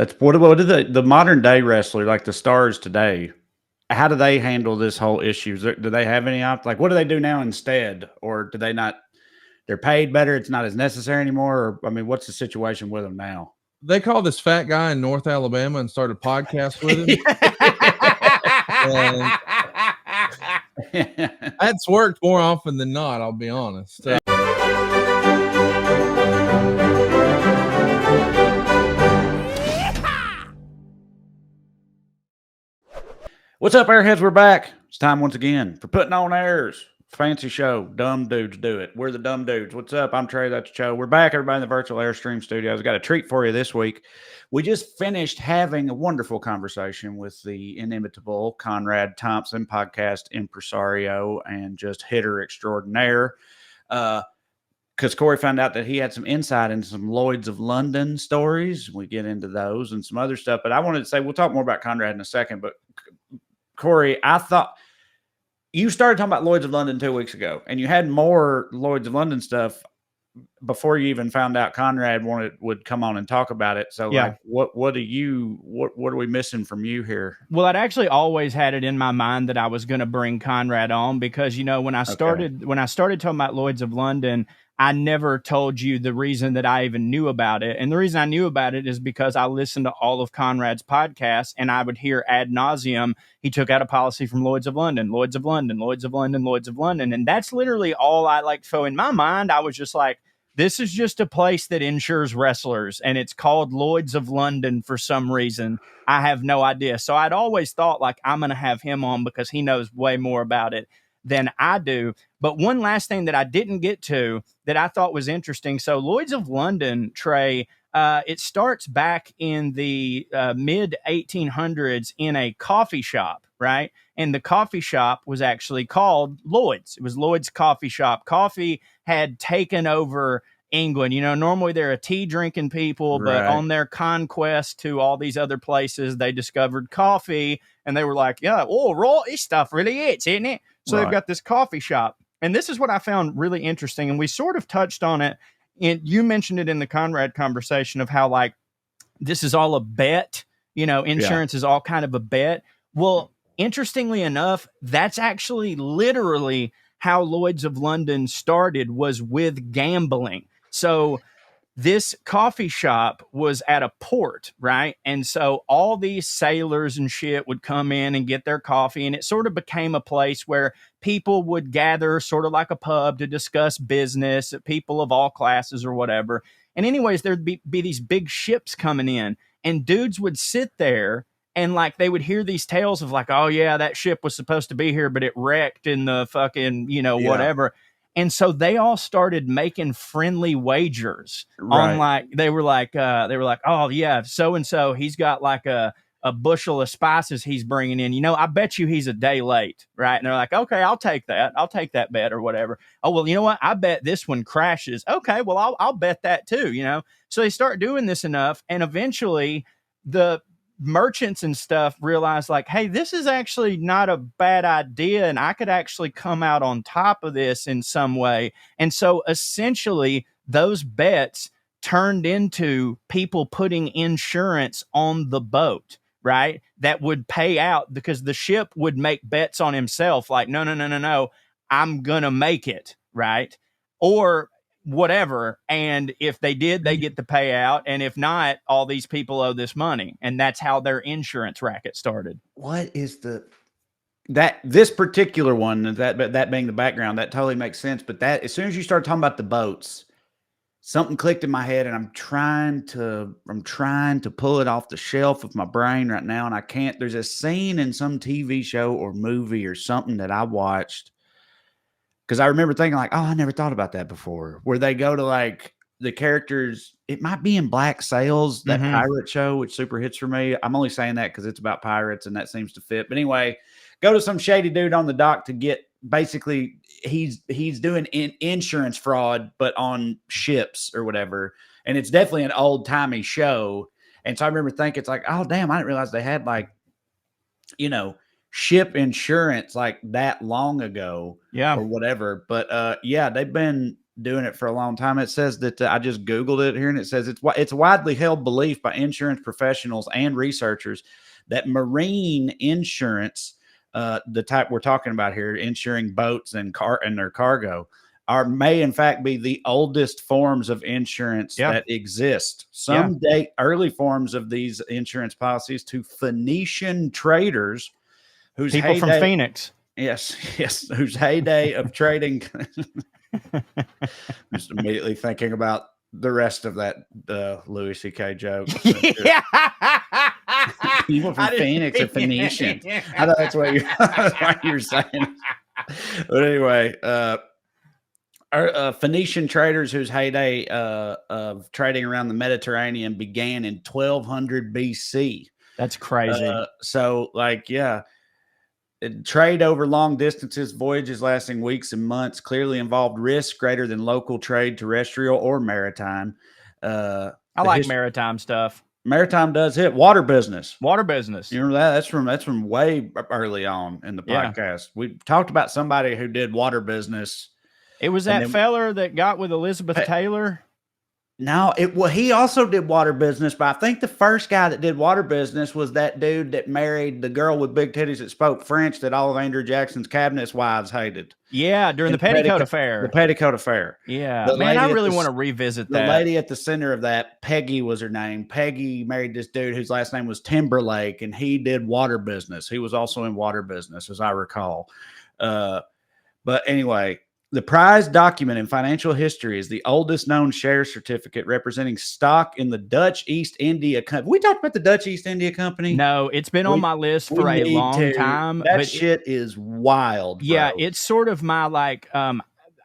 That's what do the modern day wrestler, like the stars today, how do they handle this whole issue? Do they have any like what do they do now instead? Or do they not they're paid better, it's not as necessary anymore? Or I mean, what's the situation with them now? They called this fat guy in North Alabama and started podcasts with him. And that's worked more often than not, I'll be honest. What's up, Airheads? We're back. It's time once again for Puttin On Airs. Fancy show. Dumb dudes do it. We're the dumb dudes. What's up? I'm Trey. That's Joe. We're back, everybody, in the virtual Airstream studios. I got a treat for you this week. We just finished having a wonderful conversation with the inimitable Conrad Thompson, podcast impresario and just hitter extraordinaire. Because Corey found out that he had some insight into some Lloyds of London stories. We get into those and some other stuff. But I wanted to say, we'll talk more about Conrad in a second. But Corey, I thought you started talking about Lloyds of London 2 weeks ago, and you had more Lloyds of London stuff before you even found out Conrad would come on and talk about it. So, yeah. Like, what are we missing from you here? Well, I'd actually always had it in my mind that I was going to bring Conrad on because, you know, when I started talking about Lloyds of London, I never told you the reason that I even knew about it. And the reason I knew about it is because I listened to all of Conrad's podcasts and I would hear ad nauseum, he took out a policy from Lloyds of London, Lloyds of London, Lloyds of London, Lloyds of London. And that's literally all I like. So in my mind, I was just like, this is just a place that insures wrestlers and it's called Lloyds of London for some reason. I have no idea. So I'd always thought like, I'm going to have him on because he knows way more about it than I do. But one last thing that I didn't get to that I thought was interesting. So Lloyds of London, Trey, it starts back in the mid 1800s in a coffee shop, right? And the coffee shop was actually called Lloyd's. It was Lloyd's Coffee Shop. Coffee had taken over England. You know, normally they're a tea drinking people, but on their conquest to all these other places, they discovered coffee and they were like, yeah, oh, raw, this stuff really is, isn't it? So they've got this coffee shop. And this is what I found really interesting. And we sort of touched on it. And you mentioned it in the Conrad conversation of how like, this is all a bet, you know, insurance is all kind of a bet. Well, interestingly enough, that's actually literally how Lloyds of London started, was with gambling. So this coffee shop was at a port, right? And so all these sailors and shit would come in and get their coffee. And it sort of became a place where people would gather sort of like a pub to discuss business, people of all classes or whatever. And anyways, there'd be these big ships coming in and dudes would sit there and like they would hear these tales of like, oh yeah, that ship was supposed to be here, but it wrecked in the fucking, you know, whatever. And so they all started making friendly wagers on like, they were like, oh yeah, so-and-so, he's got like a bushel of spices he's bringing in, you know, I bet you he's a day late. Right. And they're like, okay, I'll take that bet or whatever. Oh, well, you know what? I bet this one crashes. Okay. Well, I'll bet that too, you know? So they start doing this enough. And eventually the merchants and stuff realize like, hey, this is actually not a bad idea and I could actually come out on top of this in some way. And so essentially those bets turned into people putting insurance on the boat, right? That would pay out because the ship would make bets on himself like, no, I'm gonna make it, right? Or whatever. And if they did, they get the payout. And if not, all these people owe this money. And that's how their insurance racket started. What is this particular one, that being the background, that totally makes sense. But that, as soon as you start talking about the boats, something clicked in my head and I'm trying to pull it off the shelf of my brain right now. And I can't. There's a scene in some TV show or movie or something that I watched, because I remember thinking like, oh, I never thought about that before, where they go to like the characters. It might be in Black Sails, that pirate show, which super hits for me. I'm only saying that because it's about pirates and that seems to fit. But anyway, go to some shady dude on the dock to get, basically he's doing insurance fraud, but on ships or whatever. And it's definitely an old timey show. And so I remember thinking, it's like, oh damn, I didn't realize they had like, you know, ship insurance like that long ago or whatever. But they've been doing it for a long time. It says that I just Googled it here, and it says it's a widely held belief by insurance professionals and researchers that marine insurance, the type we're talking about here, insuring boats and their cargo, may in fact be the oldest forms of insurance that exist. Some date early forms of these insurance policies to Phoenician traders, whose people from Phoenix. Yes, whose heyday of trading. Just immediately thinking about the rest of that Louis C.K. joke. Yeah. People from Phoenix are Phoenicians. I thought that's what you were saying. But anyway, our Phoenician traders whose heyday of trading around the Mediterranean began in 1200 BC. That's crazy. So, trade over long distances, voyages lasting weeks and months, clearly involved risks greater than local trade, terrestrial or maritime. I like maritime stuff. Maritime does hit water business. Water business. You remember that? That's from way early on in the podcast. We talked about somebody who did water business. It was that feller that got with Elizabeth Taylor. No, he also did water business, but I think the first guy that did water business was that dude that married the girl with big titties that spoke French that all of Andrew Jackson's cabinet's wives hated. Yeah, during the Petticoat Affair. The Petticoat Affair. Yeah, man, I really want to revisit that. The lady at the center of that, Peggy was her name. Peggy married this dude whose last name was Timberlake, and he did water business. He was also in water business, as I recall. But anyway, the prized document in financial history is the oldest known share certificate representing stock in the Dutch East India Company. We talked about the Dutch East India Company. No, it's been on my list for a long time. That shit is wild. Yeah, bro. It's sort of my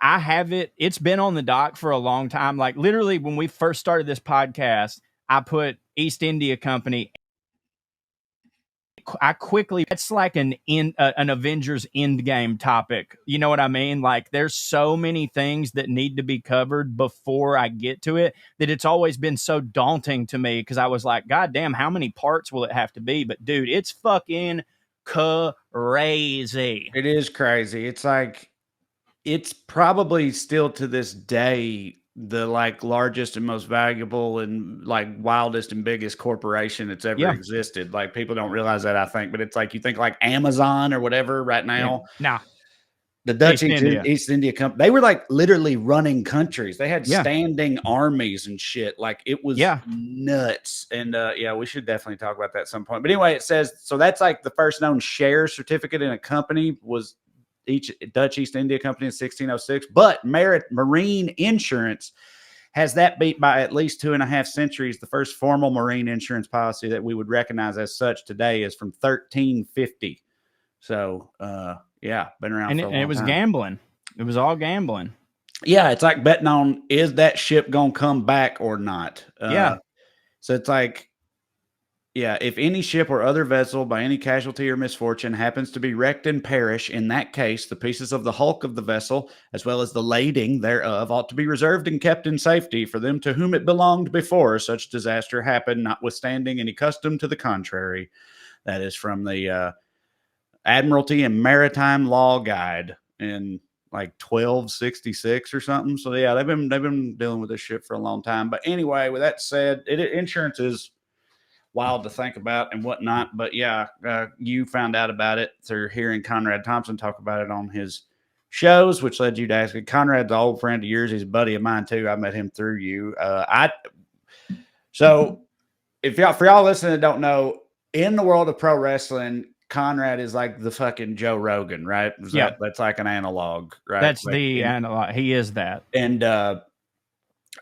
I have it. It's been on the dock for a long time. Like literally when we first started this podcast, I put East India Company. I quickly, it's like an Avengers Endgame topic. You know what I mean? Like there's so many things that need to be covered before I get to it that it's always been so daunting to me because I was like, God damn, how many parts will it have to be? But dude, it's fucking crazy. It is crazy. It's like, it's probably still to this day the largest and most valuable and wildest and biggest corporation that's ever existed. Like people don't realize that, I think, but it's like you think like Amazon or whatever right now. Nah. The Dutch East India Company, they were literally running countries. They had standing armies and shit. Like it was nuts. And we should definitely talk about that at some point. But anyway, it says, so that's like the first known share certificate in a company was each Dutch East India Company in 1606, but marine insurance has that beat by at least 2.5 centuries. The first formal marine insurance policy that we would recognize as such today is from 1350. So, been around for a long time. And it was gambling. It was all gambling. Yeah, it's like betting on, is that ship going to come back or not? So it's like, if any ship or other vessel by any casualty or misfortune happens to be wrecked and perish, in that case, the pieces of the hulk of the vessel, as well as the lading thereof, ought to be reserved and kept in safety for them to whom it belonged before such disaster happened, notwithstanding any custom to the contrary. That is from the Admiralty and Maritime Law Guide in 1266 or something. So they've been dealing with this shit for a long time. But anyway, with that said, insurance is wild to think about and whatnot, but you found out about it through hearing Conrad Thompson talk about it on his shows, which led you to ask. Conrad's an old friend of yours. He's a buddy of mine too. I met him through you. So if for y'all listening that don't know, in the world of pro wrestling, Conrad is like the fucking Joe Rogan, right? That's like an analog, right? That's the analog. He is that. And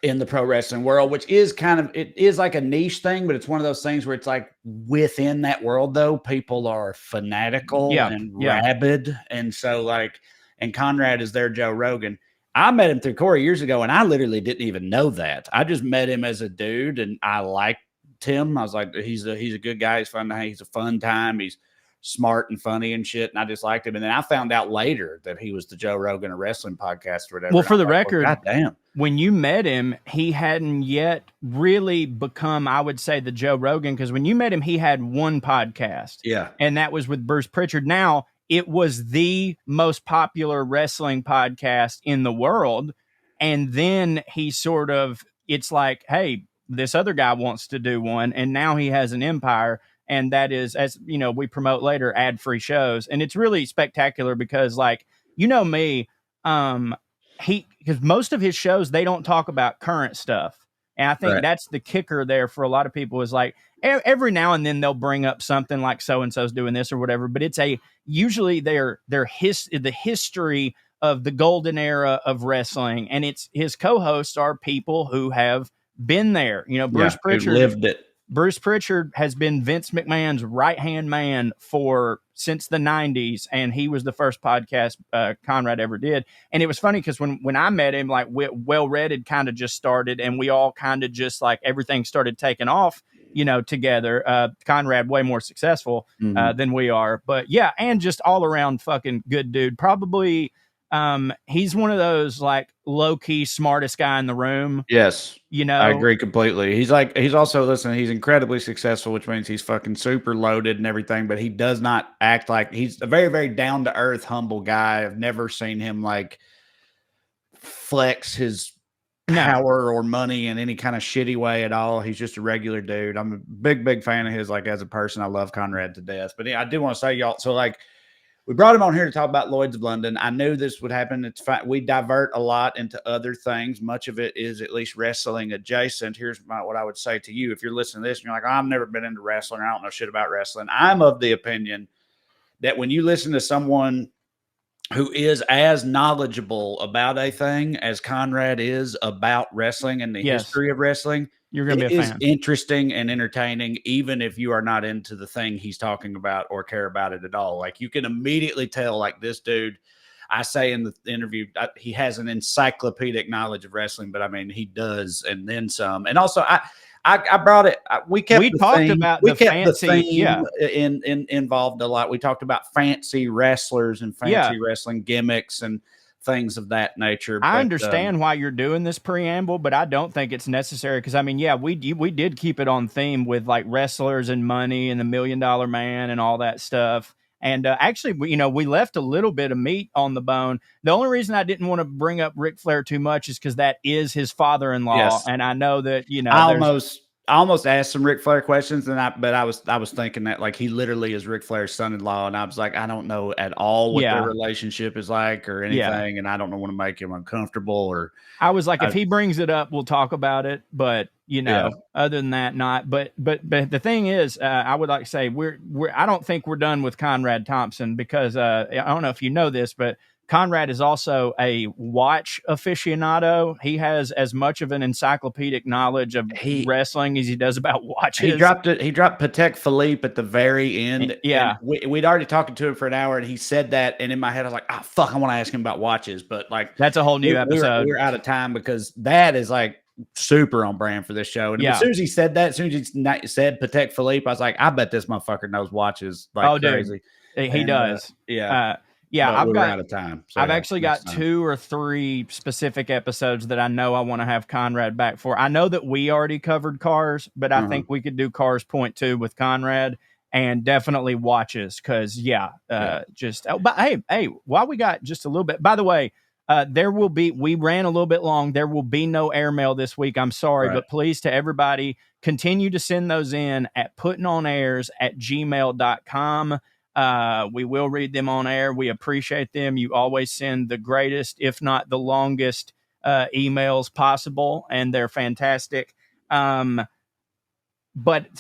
in the pro wrestling world, which is it is like a niche thing, but it's one of those things where it's like within that world though, people are fanatical and rabid. And so and Conrad is their Joe Rogan. I met him through Corey years ago and I literally didn't even know that. I just met him as a dude and I liked him. I was like, he's a good guy. He's fun. He's a fun time. He's smart and funny and shit. And I just liked him. And then I found out later that he was the Joe Rogan of wrestling podcast or whatever. Well, for the record, God damn. When you met him, he hadn't yet really become, I would say, the Joe Rogan. Because when you met him, he had one podcast. Yeah. And that was with Bruce Pritchard. Now, it was the most popular wrestling podcast in the world. And then he sort of, it's like, hey, this other guy wants to do one. And now he has an empire. And that is, as you know, we promote later ad-free shows. And it's really spectacular because, like, you know me, because most of his shows, they don't talk about current stuff. And I think that's the kicker there for a lot of people is like every now and then they'll bring up something like so-and-so's doing this or whatever, but it's usually the history of the golden era of wrestling. And it's his co-hosts are people who have been there. You know, Bruce Pritchard lived it. Bruce Pritchard has been Vince McMahon's right-hand man since the 90s, and he was the first podcast Conrad ever did. And it was funny because when I met him, like, Well Read had kind of just started, and we all kind of just, like, everything started taking off, you know, together. Conrad way more successful than we are. But, yeah, and just all-around fucking good dude. Probably he's one of those, like, low-key smartest guy in the room. Yes. You know, I agree completely. He's also, listen, he's incredibly successful, which means he's fucking super loaded and everything, but he does not act like he's a very, very down to earth, humble guy. I've never seen him like flex his power or money in any kind of shitty way at all. He's just a regular dude. I'm a big, big fan of his, like, as a person. I love Conrad to death. But yeah, I do want to say, y'all, so like, we brought him on here to talk about Lloyds of London. I knew this would happen. It's fine. We divert a lot into other things. Much of it is at least wrestling adjacent. Here's what I would say to you. If you're listening to this and you're like, oh, I've never been into wrestling, I don't know shit about wrestling. I'm of the opinion that when you listen to someone who is as knowledgeable about a thing as Conrad is about wrestling and the history of wrestling, you're going to be a fan. Interesting and entertaining, even if you are not into the thing he's talking about or care about it at all. Like, you can immediately tell, like, this dude, I say in the interview, he has an encyclopedic knowledge of wrestling, but I mean, he does, and then some. And also, I brought it. We talked about the theme involved a lot. We talked about fancy wrestlers and fancy wrestling gimmicks and things of that nature. I understand why you're doing this preamble, but I don't think it's necessary because, I mean, yeah, we did keep it on theme with, like, wrestlers and money and the $1 Million Man and all that stuff. And actually, we left a little bit of meat on the bone. The only reason I didn't want to bring up Ric Flair too much is because that is his father-in-law. Yes. And I know that, I almost asked some Ric Flair questions, but I was thinking that, like, he literally is Ric Flair's son-in-law, and I was like, I don't know at all what their relationship is like or anything, and I don't want to make him uncomfortable. Or I was like, if he brings it up, we'll talk about it. But other than that, not. But the thing is, I would like to say I don't think we're done with Conrad Thompson because I don't know if you know this, but Conrad is also a watch aficionado. He has as much of an encyclopedic knowledge of wrestling as he does about watches. He dropped Patek Philippe at the very end. Yeah. We'd already talked to him for an hour, and he said that, and in my head, I was like, oh, fuck, I want to ask him about watches. But, like, that's a whole new episode. We're out of time because that is, like, super on brand for this show. And as soon as he said that, as soon as he said Patek Philippe, I was like, I bet this motherfucker knows watches like crazy. Dude. He does. We're out of time. So I've actually got 2 or 3 specific episodes that I know I want to have Conrad back for. I know that we already covered cars, but I think we could do cars point 2 with Conrad and definitely watches. Cause but hey, while we got just a little bit, by the way, we ran a little bit long. There will be no airmail this week. I'm sorry, but please, to everybody, continue to send those in at puttinonairs@gmail.com. We will read them on air. We appreciate them. You always send the greatest, if not the longest, emails possible, and they're fantastic. But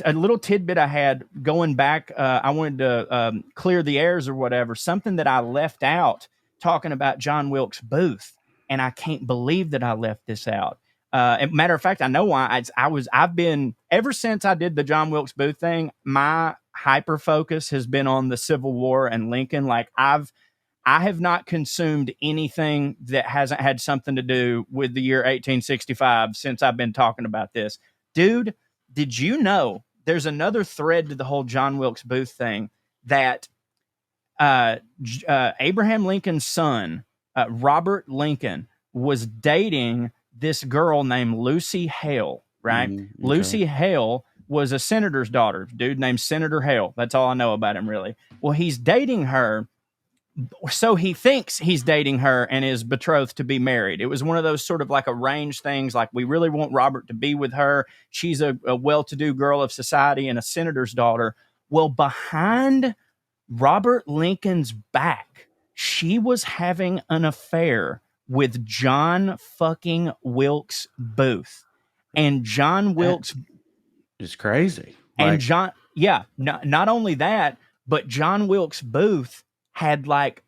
a little tidbit I had going back, I wanted to clear the airs or whatever, something that I left out talking about John Wilkes Booth, and I can't believe that I left this out. Matter of fact, I know why. I've been, ever since I did the John Wilkes Booth thing, my hyper focus has been on the Civil War and Lincoln. Like, I have not consumed anything that hasn't had something to do with the year 1865 since I've been talking about this. Dude, did you know there's another thread to the whole John Wilkes Booth thing that Abraham Lincoln's son, Robert Lincoln, was dating this girl named Lucy Hale, right? Okay. Lucy Hale was a senator's daughter, dude named Senator Hale. That's all I know about him, really. Well, he's dating her, So he thinks he's dating her and is betrothed to be married. It was one of those sort of like arranged things. Like, we really want Robert to be with her. She's a well-to-do girl of society and a senator's daughter. Well, behind Robert Lincoln's back, she was having an affair with John fucking Wilkes Booth. And John Wilkes is crazy. And not only that, but John Wilkes Booth had like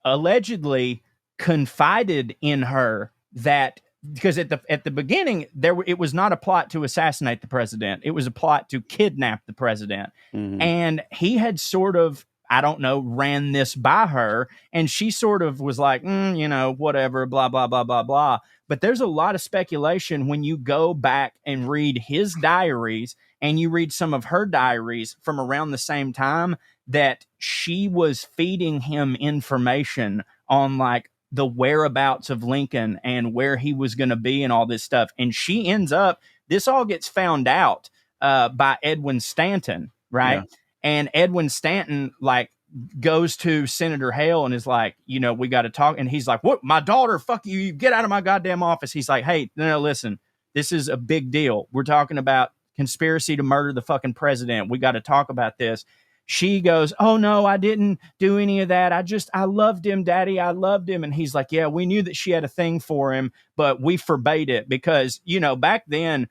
allegedly confided in her that, because at the beginning it was not a plot to assassinate the president, it was a plot to kidnap the president. And he had sort of, I don't know, ran this by her, and she sort of was like, whatever, blah blah blah blah blah. But there's a lot of speculation when you go back and read his diaries and you read some of her diaries from around the same time, that she was feeding him information on like the whereabouts of Lincoln and where he was going to be and all this stuff. And she ends up, this all gets found out by Edwin Stanton, right? Yeah. And Edwin Stanton like goes to Senator Hale and is like, we got to talk. And he's like, what? My daughter, fuck you. You get out of my goddamn office. He's like, hey, no, listen, this is a big deal. We're talking about conspiracy to murder the fucking president. We got to talk about this. She goes, oh no, I didn't do any of that. I loved him, Daddy. I loved him. And he's like, yeah, we knew that she had a thing for him, but we forbade it because, back then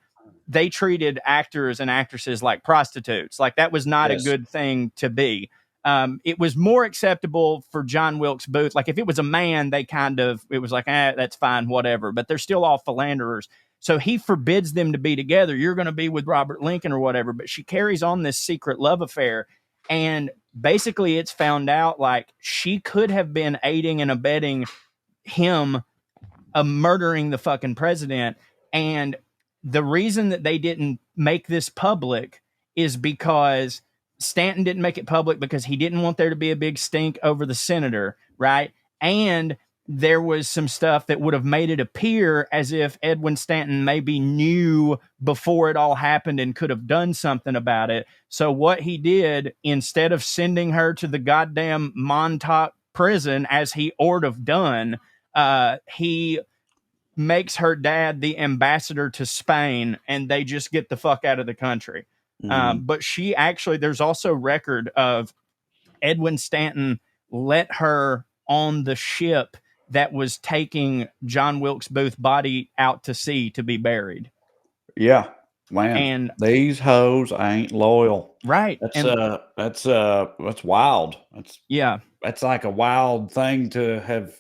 they treated actors and actresses like prostitutes. Like, that was not a good thing to be. It was more acceptable for John Wilkes Booth. Like, if it was a man, it was like, that's fine, whatever. But they're still all philanderers. So he forbids them to be together. You're going to be with Robert Lincoln or whatever. But she carries on this secret love affair. And basically it's found out like she could have been aiding and abetting him murdering the fucking president. And the reason that they didn't make this public is because Stanton didn't make it public because he didn't want there to be a big stink over the senator, right? And there was some stuff that would have made it appear as if Edwin Stanton maybe knew before it all happened and could have done something about it. So what he did, instead of sending her to the goddamn Montauk prison as he ought have done, he makes her dad the ambassador to Spain, and they just get the fuck out of the country. But she actually, there's also record of Edwin Stanton let her on the ship that was taking John Wilkes Booth's body out to sea to be buried. Yeah, man. And these hoes ain't loyal, right? That's wild. That's like a wild thing to have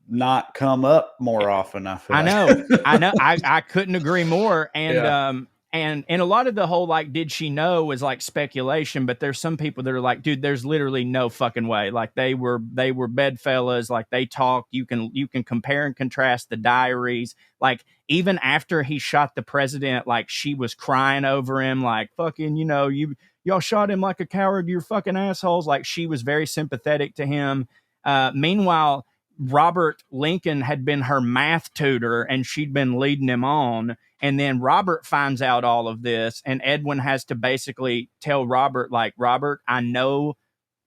not come up more often. I feel. I know. I couldn't agree more. And and a lot of the whole like, did she know, is like speculation. But there's some people that are like, dude, there's literally no fucking way. Like, they were bedfellas. Like, they talked. You can compare and contrast the diaries. Like, even after he shot the president, like, she was crying over him. Like, fucking, y'all shot him like a coward. You're fucking assholes. Like, she was very sympathetic to him. Meanwhile, Robert Lincoln had been her math tutor and she'd been leading him on. And then Robert finds out all of this, and Edwin has to basically tell Robert, like, Robert, I know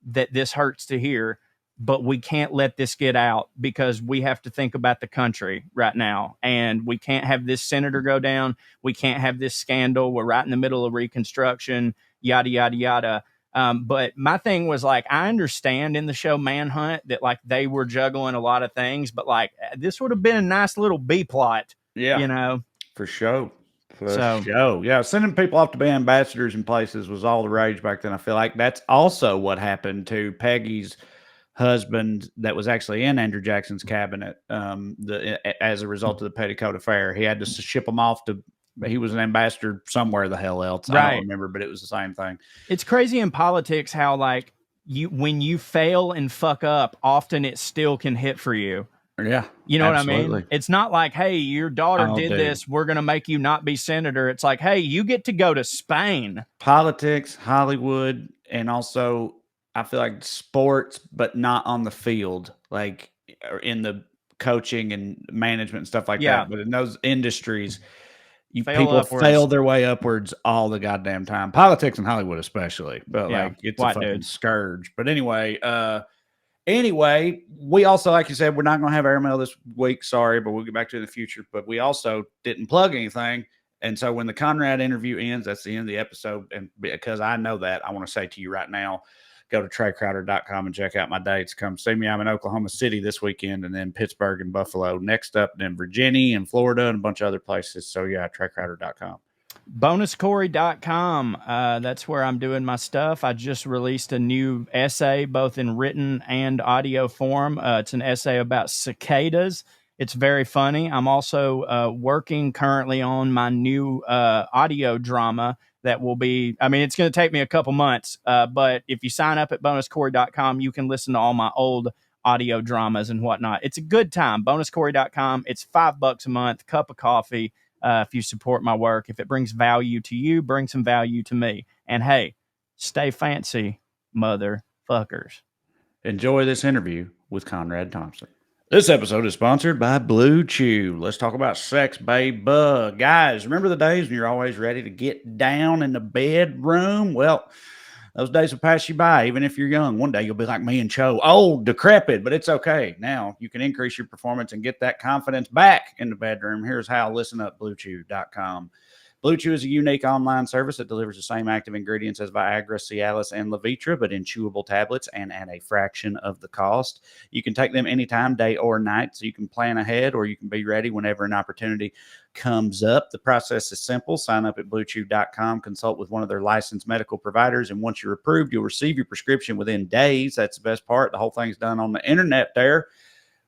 that this hurts to hear, but we can't let this get out because we have to think about the country right now. And we can't have this senator go down. We can't have this scandal. We're right in the middle of Reconstruction, yada, yada, yada. But my thing was, like, I understand in the show Manhunt that, like, they were juggling a lot of things, but, like, this would have been a nice little B plot, For sure. Yeah, sending people off to be ambassadors in places was all the rage back then. I feel like that's also what happened to Peggy's husband that was actually in Andrew Jackson's cabinet as a result of the Petticoat affair. He had to ship him off to, he was an ambassador somewhere the hell else. Right. I don't remember, but it was the same thing. It's crazy in politics how, like, when you fail and fuck up, often it still can hit for you. Yeah. You know absolutely. What I mean? It's not like, hey, your daughter did this, we're going to make you not be senator. It's like, hey, you get to go to Spain. Politics, Hollywood, and also I feel like sports, but not on the field, like in the coaching and management and stuff like that. But in those industries, people fail their way upwards all the goddamn time. Politics and Hollywood especially. But like, it's a fucking scourge. But anyway, Anyway, we also, like you said, we're not going to have airmail this week. Sorry, but we'll get back to it in the future. But we also didn't plug anything. And so when the Conrad interview ends, that's the end of the episode. And because I know that, I want to say to you right now, go to TreyCrowder.com and check out my dates. Come see me. I'm in Oklahoma City this weekend, and then Pittsburgh and Buffalo next up, then Virginia and Florida and a bunch of other places. So, yeah, TreyCrowder.com. Bonuscorey.com. That's where I'm doing my stuff. I just released a new essay, both in written and audio form. It's an essay about cicadas. It's very funny. I'm also working currently on my new audio drama that will be, it's going to take me a couple months, but if you sign up at bonuscorey.com, you can listen to all my old audio dramas and whatnot. It's a good time. Bonuscorey.com. It's $5 a month, cup of coffee. If you support my work, if it brings value to you, bring some value to me. And hey, stay fancy, motherfuckers. Enjoy this interview with Conrad Thompson. This episode is sponsored by Blue Chew. Let's talk about sex, babe. Guys, remember the days when you're always ready to get down in the bedroom? Well, those days will pass you by, even if you're young. One day you'll be like me and Cho, old, decrepit, but it's okay. Now you can increase your performance and get that confidence back in the bedroom. Here's how. Listen up, BlueChew.com. Blue Chew is a unique online service that delivers the same active ingredients as Viagra, Cialis, and Levitra, but in chewable tablets and at a fraction of the cost. You can take them anytime, day or night, so you can plan ahead or you can be ready whenever an opportunity comes up. The process is simple. Sign up at BlueChew.com, consult with one of their licensed medical providers, and once you're approved, you'll receive your prescription within days. That's the best part. The whole thing's done on the internet there,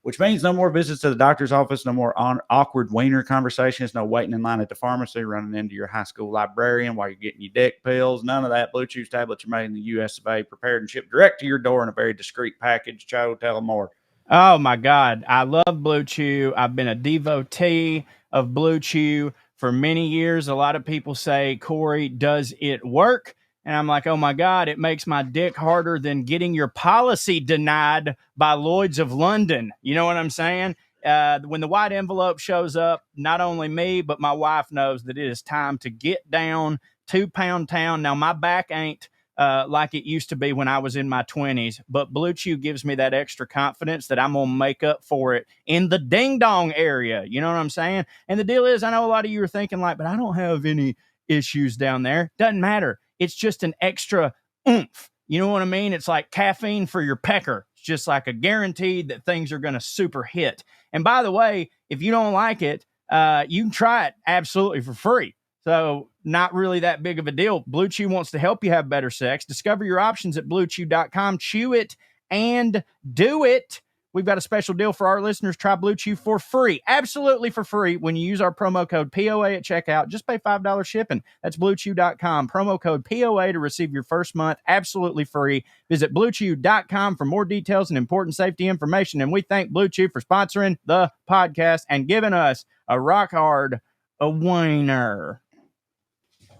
which means no more visits to the doctor's office, no more awkward wiener conversations, no waiting in line at the pharmacy, running into your high school librarian while you're getting your dick pills. None of that. Blue Chew's tablets are made in the U.S. of A., prepared and shipped direct to your door in a very discreet package. Cho, tell them more. Oh, my God. I love Blue Chew. I've been a devotee of Blue Chew for many years. A lot of people say, Corey, does it work? And I'm like, oh, my God, it makes my dick harder than getting your policy denied by Lloyds of London. You know what I'm saying? When the white envelope shows up, not only me, but my wife knows that it is time to get down 2 Pound Town. Now, my back ain't like it used to be when I was in my 20s, but Blue Chew gives me that extra confidence that I'm going to make up for it in the ding-dong area. You know what I'm saying? And the deal is, I know a lot of you are thinking like, but I don't have any issues down there. Doesn't matter. It's just an extra oomph. You know what I mean? It's like caffeine for your pecker. It's just like a guaranteed that things are going to super hit. And by the way, if you don't like it, you can try it absolutely for free. So not really that big of a deal. Blue Chew wants to help you have better sex. Discover your options at BlueChew.com. Chew it and do it. We've got a special deal for our listeners. Try Blue Chew for free, absolutely for free, when you use our promo code POA at checkout. Just pay $5 shipping. That's BlueChew.com. Promo code POA to receive your first month absolutely free. Visit BlueChew.com for more details and important safety information. And we thank Blue Chew for sponsoring the podcast and giving us a rock hard wiener.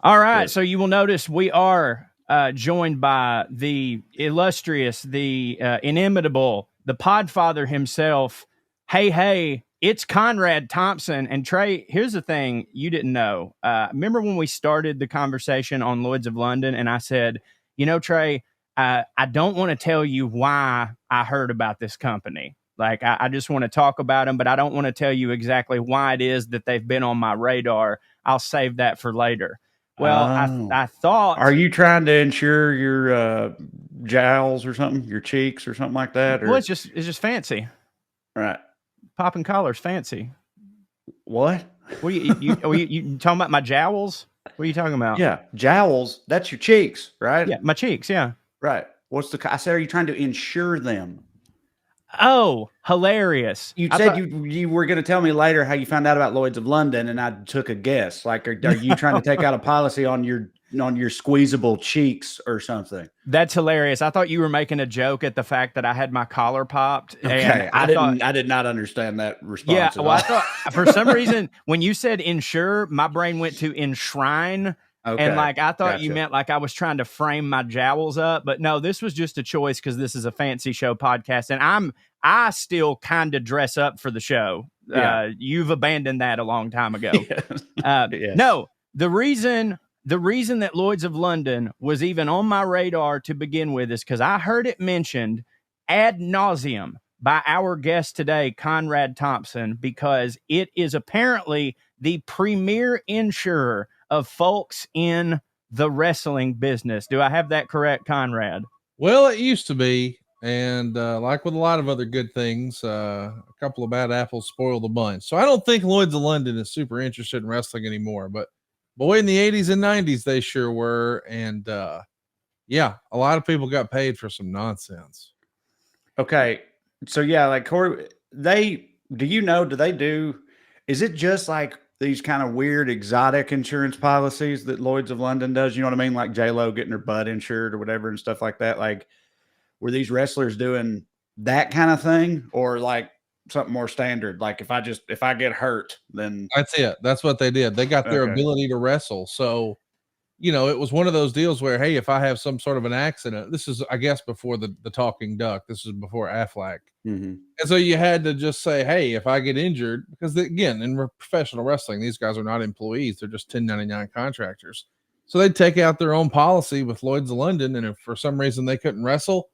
All right, so you will notice we are joined by the illustrious, the inimitable, the Podfather himself. Hey, it's Conrad Thompson. And Trey, here's the thing you didn't know. Remember when we started the conversation on Lloyds of London and I said, you know, Trey, I don't want to tell you why I heard about this company. Like, I just want to talk about them, but I don't want to tell you exactly why it is that they've been on my radar. I'll save that for later. Well, I thought... Are you trying to insure your jowls or something? Your cheeks or something like that? Or? Well, it's just fancy. Right. Popping collars, fancy. What? What are you talking about my jowls? What are you talking about? Yeah, jowls. That's your cheeks, right? Yeah, my cheeks, yeah. Right. I said, are you trying to insure them? Oh, hilarious. You said you were going to tell me later how you found out about Lloyds of London, and I took a guess. Like, are you trying to take out a policy on your squeezable cheeks or something? That's hilarious. I thought you were making a joke at the fact that I had my collar popped. Okay, I did not understand that response. Yeah, well, I thought for some reason when you said insure, my brain went to enshrine. Okay, and like I thought you meant like I was trying to frame my jowls up, but no, this was just a choice because this is a fancy show podcast, and I still kind of dress up for the show. Yeah. You've abandoned that a long time ago. Yes. No, the reason that Lloyds of London was even on my radar to begin with is because I heard it mentioned, ad nauseum by our guest today, Conrad Thompson, because it is apparently the premier insurer of folks in the wrestling business. Do I have that correct, Conrad? Well, it used to be. And like with a lot of other good things, a couple of bad apples spoil the bunch. So I don't think Lloyds of London is super interested in wrestling anymore. But boy, in the 80s and 90s, they sure were. And yeah, a lot of people got paid for some nonsense. Okay. So yeah, like Corey, do they do, is it just like these kind of weird exotic insurance policies that Lloyds of London does? You know what I mean? Like J-Lo getting her butt insured or whatever and stuff like that. Like, were these wrestlers doing that kind of thing, or like something more standard? Like if I get hurt, then That's it. That's what they did. They got their ability to wrestle. So, you know, it was one of those deals where, hey, if I have some sort of an accident, this is, I guess, before the talking duck, this is before Aflac. Mm-hmm. And so you had to just say, hey, if I get injured, because again, in professional wrestling, these guys are not employees. They're just 1099 contractors. So they'd take out their own policy with Lloyds of London. And if for some reason they couldn't wrestle,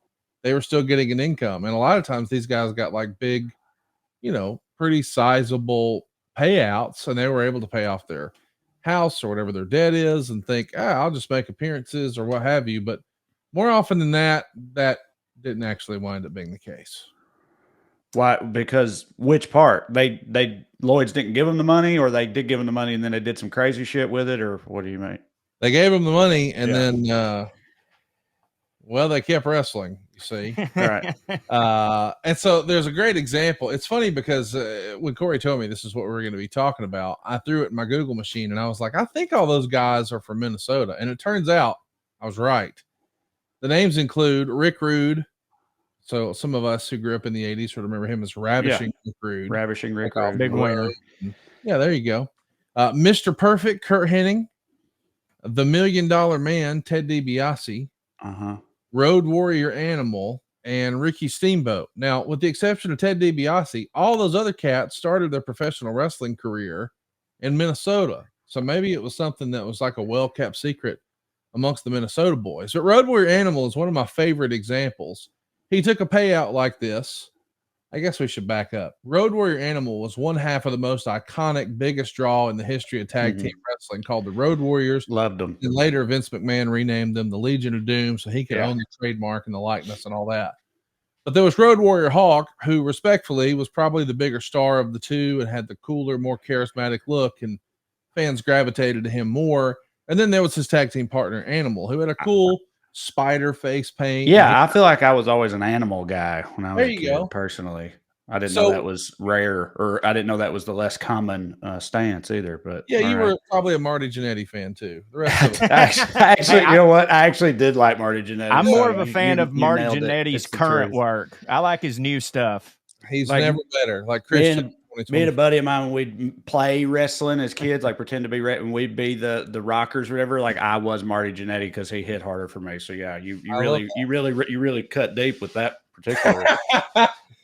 they were still getting an income. And a lot of times these guys got like big, you know, pretty sizable payouts, and they were able to pay off their house or whatever their debt is and think, I'll just make appearances or what have you. But more often than that, that didn't actually wind up being the case. Why? Because which part? They Lloyds didn't give them the money, or they did give them the money and then they did some crazy shit with it, or what do you mean? They gave them the money and then well, they kept wrestling, you see. Right. And so there's a great example. It's funny because when Corey told me this is what we're going to be talking about, I threw it in my Google machine and I was like, I think all those guys are from Minnesota. And it turns out I was right. The names include Rick Rude. So some of us who grew up in the 80s would remember him as Ravishing Rick Rude. Ravishing Rick Rude. Big winner. Yeah, there you go. Mr. Perfect, Kurt Hennig. The $1 Million Man, Ted DiBiase. Uh-huh. Road Warrior Animal, and Ricky Steamboat. Now, with the exception of Ted DiBiase, all those other cats started their professional wrestling career in Minnesota. So maybe it was something that was like a well-kept secret amongst the Minnesota boys. But Road Warrior Animal is one of my favorite examples. He took a payout like this. I guess we should back up. Road Warrior Animal was one half of the most iconic, biggest draw in the history of tag team wrestling, called the Road Warriors. Loved them. And later, Vince McMahon renamed them the Legion of Doom, so he could own the trademark and the likeness and all that. But there was Road Warrior Hawk, who respectfully was probably the bigger star of the two and had the cooler, more charismatic look, and fans gravitated to him more. And then there was his tag team partner, Animal, who had a cool spider face paint. Yeah, I feel like I was always an Animal guy when I was a kid, go. personally. I didn't know that was rare, or I didn't know that was the less common stance either. But yeah, you were probably a Marty Jannetty fan too. The rest of actually, you know what? I actually did like Marty Jannetty. I'm more of a fan of Marty Jannetty's current work. I like his new stuff. He's never better. Like Christian. Me and a buddy of mine, when we'd play wrestling as kids, like pretend to be, and we'd be the rockers, or whatever. Like I was Marty Jannetty because he hit harder for me. So yeah, you really cut deep with that particular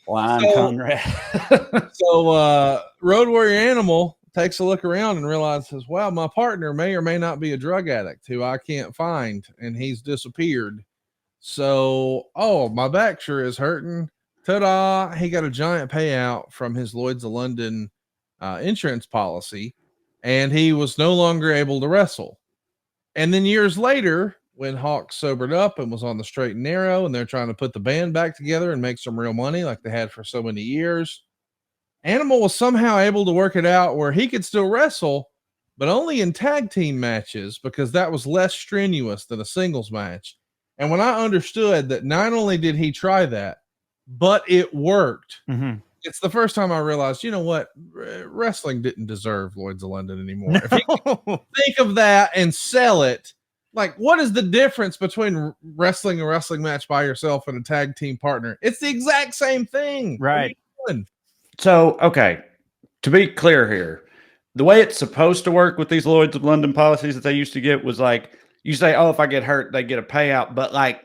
line, Conrad. So Road Warrior Animal takes a look around and realizes, wow, my partner may or may not be a drug addict who I can't find, and he's disappeared. So, my back sure is hurting. Ta-da! He got a giant payout from his Lloyds of London insurance policy, and he was no longer able to wrestle. And then years later, when Hawk sobered up and was on the straight and narrow, and they're trying to put the band back together and make some real money like they had for so many years, Animal was somehow able to work it out where he could still wrestle, but only in tag team matches, because that was less strenuous than a singles match. And when I understood that not only did he try that, but it worked. Mm-hmm. It's the first time I realized, you know what? Wrestling didn't deserve Lloyds of London anymore. If you can think of that and sell it, like, what is the difference between wrestling a wrestling match by yourself and a tag team partner? It's the exact same thing. Right. So, okay, to be clear here, the way it's supposed to work with these Lloyds of London policies that they used to get was like, you say, if I get hurt, they get a payout, but like,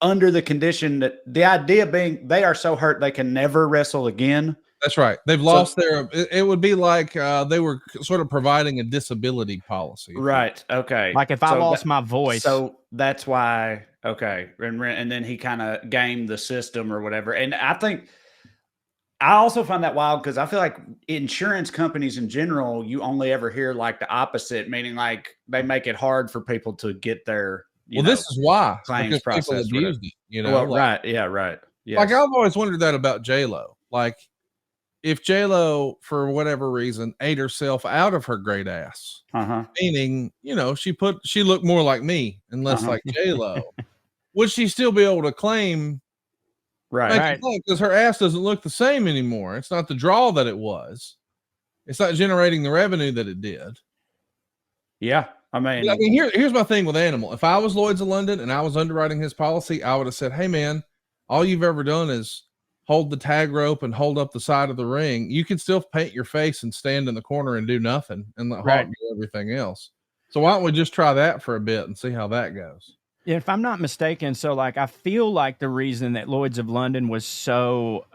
under the condition that the idea being they are so hurt they can never wrestle again. That's right. They've lost it would be like they were sort of providing a disability policy. Right. Okay. Like if I lost my voice. So that's why Okay. And then he kind of gamed the system or whatever. And I also find that wild because I feel like insurance companies in general, you only ever hear like the opposite, meaning like they make it hard for people to get their, this is why, claims because people process. abused it, Well, right. Yeah, right. Yes. Like I've always wondered that about J-Lo. Like if J-Lo, for whatever reason, ate herself out of her great ass, meaning, she looked more like me and less like J-Lo, would she still be able to claim? Right. Because her ass doesn't look the same anymore. It's not the draw that it was. It's not generating the revenue that it did. Yeah. I mean, here's my thing with Animal. If I was Lloyds of London and I was underwriting his policy, I would have said, hey man, all you've ever done is hold the tag rope and hold up the side of the ring. You can still paint your face and stand in the corner and do nothing and let Hawk do everything else. So why don't we just try that for a bit and see how that goes? If I'm not mistaken, so like I feel like the reason that Lloyds of London was so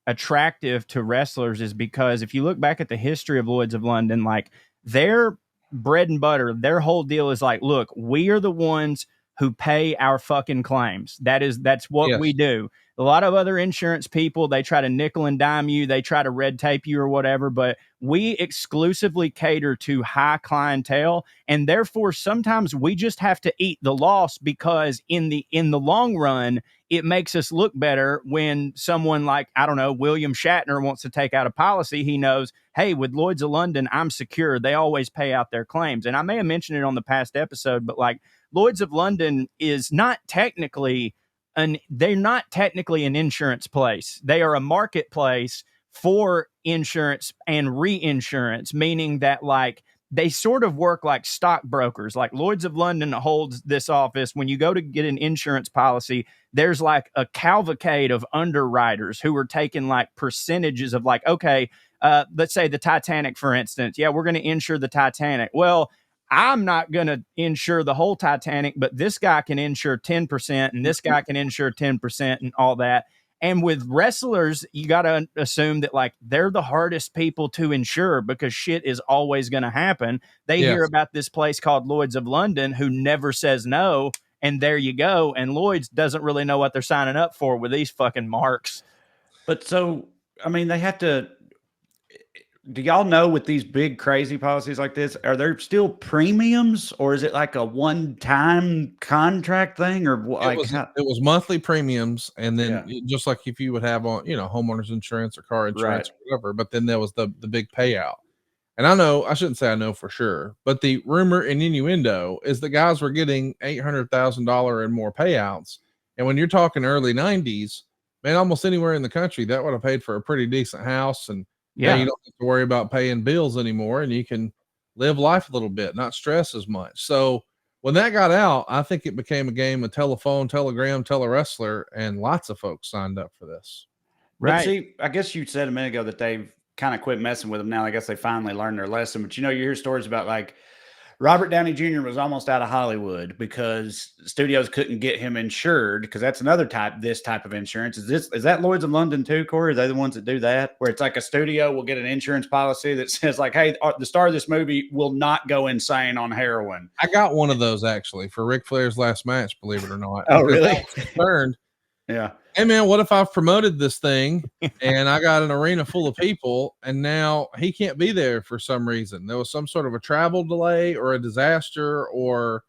attractive to wrestlers is because if you look back at the history of Lloyds of London, like their bread and butter, their whole deal is like, look, we are the ones who pay our fucking claims. That's what we do. A lot of other insurance people, they try to nickel and dime you, they try to red tape you or whatever, but we exclusively cater to high clientele, and therefore sometimes we just have to eat the loss because in the long run, it makes us look better when someone like, I don't know, William Shatner wants to take out a policy. He knows, hey, with Lloyds of London, I'm secure. They always pay out their claims. And I may have mentioned it on the past episode, but like Lloyds of London is not technically they're not technically an insurance place. They are a marketplace for insurance and reinsurance, meaning that like they sort of work like stockbrokers. Like Lloyds of London holds this office. When you go to get an insurance policy, there's like a cavalcade of underwriters who are taking like percentages of like, okay, let's say the Titanic, for instance. Yeah, we're going to insure the Titanic. Well, I'm not going to insure the whole Titanic, but this guy can insure 10% and this guy can insure 10% and all that. And with wrestlers, you got to assume that like they're the hardest people to insure because shit is always going to happen. They hear about this place called Lloyds of London who never says no. And there you go. And Lloyd's doesn't really know what they're signing up for with these fucking marks. But so, I mean, they have to. Do y'all know with these big crazy policies like this, are there still premiums or is it like a one-time contract thing or like it was monthly premiums? And then just like if you would have on, homeowners insurance or car insurance or whatever, but then there was the big payout. And I shouldn't say I know for sure, but the rumor and innuendo is that guys were getting $800,000 and more payouts. And when you're talking early 90s, man, almost anywhere in the country, that would have paid for a pretty decent house. And you don't have to worry about paying bills anymore, and you can live life a little bit, not stress as much. So when that got out, I think it became a game of telephone, telegram, telewrestler, and lots of folks signed up for this. Right. But see, I guess you said a minute ago that they've kind of quit messing with them now. I guess they finally learned their lesson. But you hear stories about like Robert Downey Jr. was almost out of Hollywood because studios couldn't get him insured, because that's another this type of insurance. Is that Lloyds of London too, Corey? Are they the ones that do that? Where it's like a studio will get an insurance policy that says like, hey, the star of this movie will not go insane on heroin. I got one of those actually for Ric Flair's last match, believe it or not. Oh, really? Concerned. Yeah. Hey man, what if I've promoted this thing and I got an arena full of people and now he can't be there for some reason? There was some sort of a travel delay or a disaster or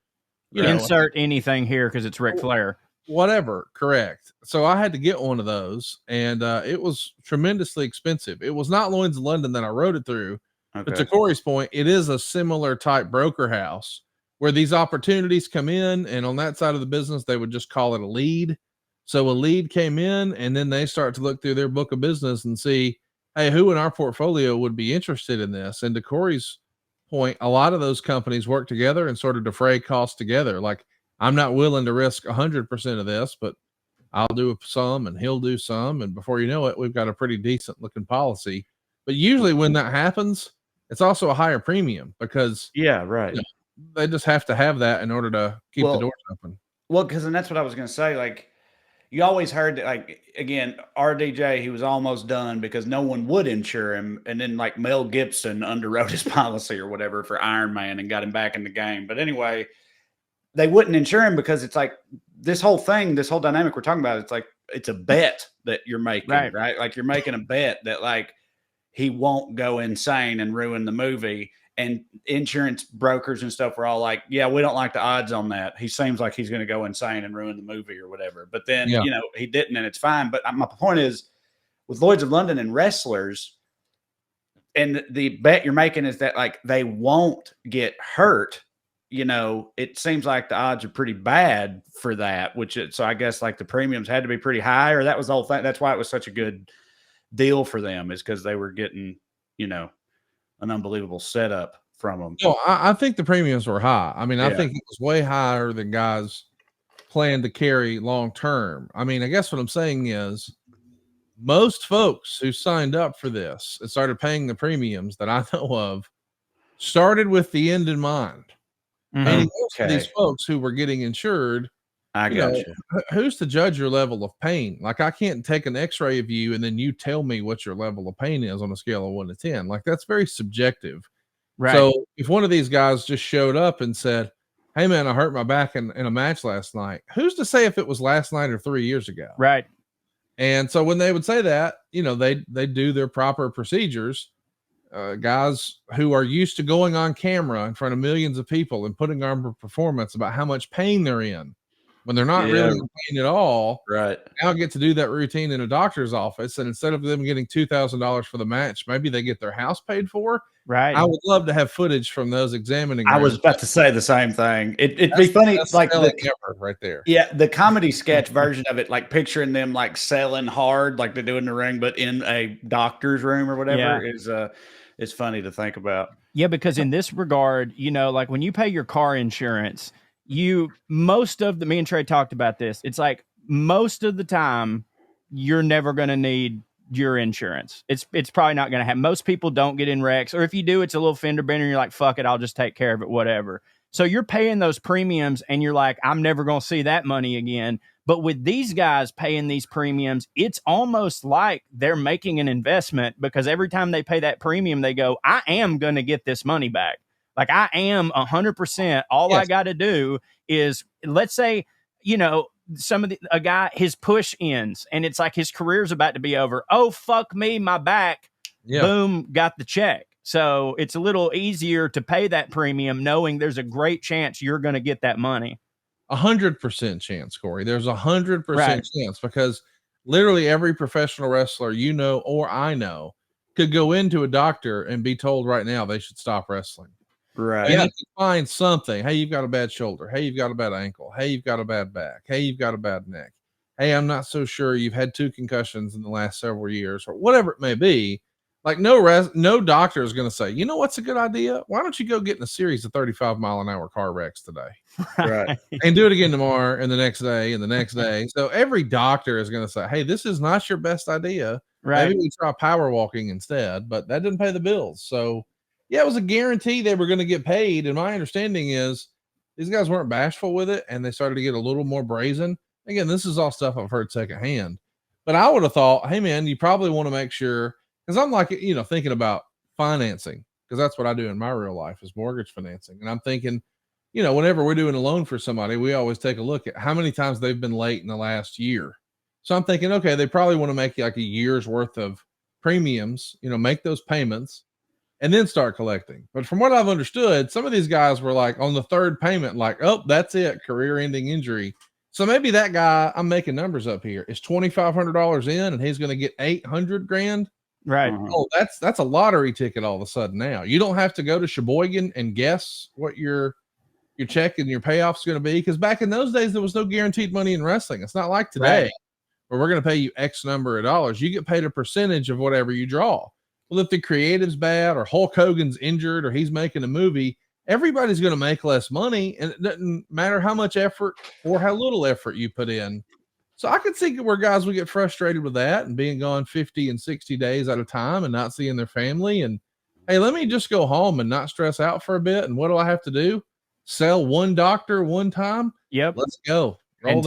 insert anything here because it's Ric Flair. Whatever, correct. So I had to get one of those, and it was tremendously expensive. It was not Lloyds of London that I wrote it through, but to Corey's point, it is a similar type broker house where these opportunities come in, and on that side of the business, they would just call it a lead. So a lead came in, and then they start to look through their book of business and see, hey, who in our portfolio would be interested in this? And to Corey's point, a lot of those companies work together and sort of defray costs together. Like, I'm not willing to risk 100% of this, but I'll do some and he'll do some. And before you know it, we've got a pretty decent looking policy. But usually when that happens, it's also a higher premium because they just have to have that in order to keep the doors open. Well, and that's what I was going to say. Like, you always heard that, like, again, RDJ, he was almost done because no one would insure him. And then like Mel Gibson underwrote his policy or whatever for Iron Man and got him back in the game. But anyway, they wouldn't insure him because it's like this whole dynamic we're talking about. It's like it's a bet that you're making, right? Like you're making a bet that like he won't go insane and ruin the movie. And insurance brokers and stuff were all like, yeah, we don't like the odds on that. He seems like he's going to go insane and ruin the movie or whatever. But then, you know, he didn't, and it's fine. But my point is, with Lloyds of London and wrestlers, and the bet you're making is that like they won't get hurt. You know, it seems like the odds are pretty bad for that, so I guess like the premiums had to be pretty high, or that was the whole thing. That's why it was such a good deal for them, is because they were getting, you know, an unbelievable setup from them. No, I think the premiums were high. I mean, I think it was way higher than guys plan to carry long term. I mean, I guess what I'm saying is most folks who signed up for this and started paying the premiums that I know of started with the end in mind. And most of these folks who were getting insured, I got you. Who's to judge your level of pain? Like, I can't take an x-ray of you and then you tell me what your level of pain is on a scale of 1 to 10. Like, that's very subjective. Right. So if one of these guys just showed up and said, hey man, I hurt my back in a match last night, who's to say if it was last night or 3 years ago? Right. And so when they would say that, you know, they do their proper procedures. Guys who are used to going on camera in front of millions of people and putting on a performance about how much pain they're in when they're not really in pain at all, right? Now get to do that routine in a doctor's office, and instead of them getting $2,000 for the match, maybe they get their house paid for. Right. I would love to have footage from those examining. I was about to say the same thing. It'd be funny, like right there. Yeah, the comedy sketch version of it, like picturing them like selling hard, like they do in the ring, but in a doctor's room or whatever, is funny to think about. Yeah, because in this regard, you know, like when you pay your car insurance, me and Trey talked about this. It's like most of the time you're never going to need your insurance. It's probably not going to happen. Most people don't get in wrecks, or if you do, it's a little fender bender and you're like, fuck it, I'll just take care of it, whatever. So you're paying those premiums and you're like, I'm never going to see that money again. But with these guys paying these premiums, it's almost like they're making an investment, because every time they pay that premium, they go, I am going to get this money back. Like, I am 100%. All I got to do is, let's say, you know, a guy, his push ends and it's like his career's about to be over. Oh, fuck me, my back. Yeah. Boom, got the check. So it's a little easier to pay that premium knowing there's a great chance you're going to get that money. 100% chance, Corey. There's 100% chance, because literally every professional wrestler you know or I know could go into a doctor and be told right now they should stop wrestling. Right. And they can find something. Hey, you've got a bad shoulder. Hey, you've got a bad ankle. Hey, you've got a bad back. Hey, you've got a bad neck. Hey, I'm not so sure, you've had 2 concussions in the last several years, or whatever it may be. Like, no doctor is going to say, you know what's a good idea? Why don't you go get in a series of 35-mile-an-hour car wrecks today? Right. And do it again tomorrow and the next day and the next day. So every doctor is going to say, hey, this is not your best idea. Right. Maybe we try power walking instead, but that didn't pay the bills. So yeah, it was a guarantee they were going to get paid. And my understanding is these guys weren't bashful with it, and they started to get a little more brazen. Again, this is all stuff I've heard secondhand, but I would have thought, hey man, you probably want to make sure, because I'm like, you know, thinking about financing, because that's what I do in my real life is mortgage financing. And I'm thinking, you know, whenever we're doing a loan for somebody, we always take a look at how many times they've been late in the last year. So I'm thinking, okay, they probably want to make like a year's worth of premiums, you know, make those payments and then start collecting. But from what I've understood, some of these guys were like on the 3rd payment, like, oh, that's it, career ending injury. So maybe that guy, I'm making numbers up here, is $2,500 in and he's going to get 800 grand. Right. Oh, that's a lottery ticket all of a sudden. Now you don't have to go to Sheboygan and guess what your check and your payoff is going to be. Because back in those days, there was no guaranteed money in wrestling. It's not like today where we're going to pay you X number of dollars. You get paid a percentage of whatever you draw. Well, if the creative's bad or Hulk Hogan's injured or he's making a movie, everybody's going to make less money. And it doesn't matter how much effort or how little effort you put in. So I could see where guys would get frustrated with that and being gone 50 and 60 days at a time and not seeing their family. And hey, let me just go home and not stress out for a bit. And what do I have to do? Sell one doctor one time? Yep. Let's go. And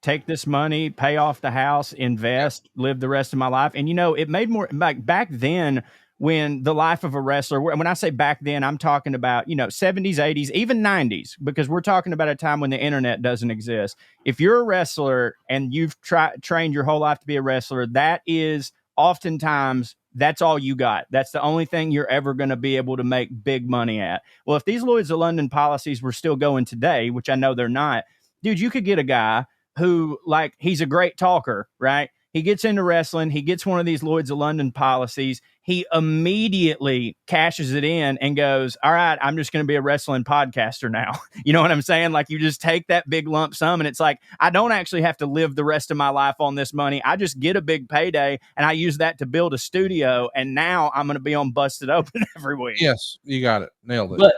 take this money, pay off the house, invest, live the rest of my life. And, you know, it made more, like back then when the life of a wrestler, and when I say back then, I'm talking about, 70s, 80s, even 90s, because we're talking about a time when the internet doesn't exist. If you're a wrestler and you've trained your whole life to be a wrestler, that is oftentimes, that's all you got. That's the only thing you're ever going to be able to make big money at. Well, if these Lloyds of London policies were still going today, which I know they're not, dude, you could get a guy who, like, he's a great talker, right? He gets into wrestling. He gets one of these Lloyds of London policies. He immediately cashes it in and goes, all right, I'm just going to be a wrestling podcaster now. You know what I'm saying? Like, you just take that big lump sum and it's like, I don't actually have to live the rest of my life on this money. I just get a big payday and I use that to build a studio. And now I'm going to be on Busted Open every week. Yes, you got it. Nailed it. But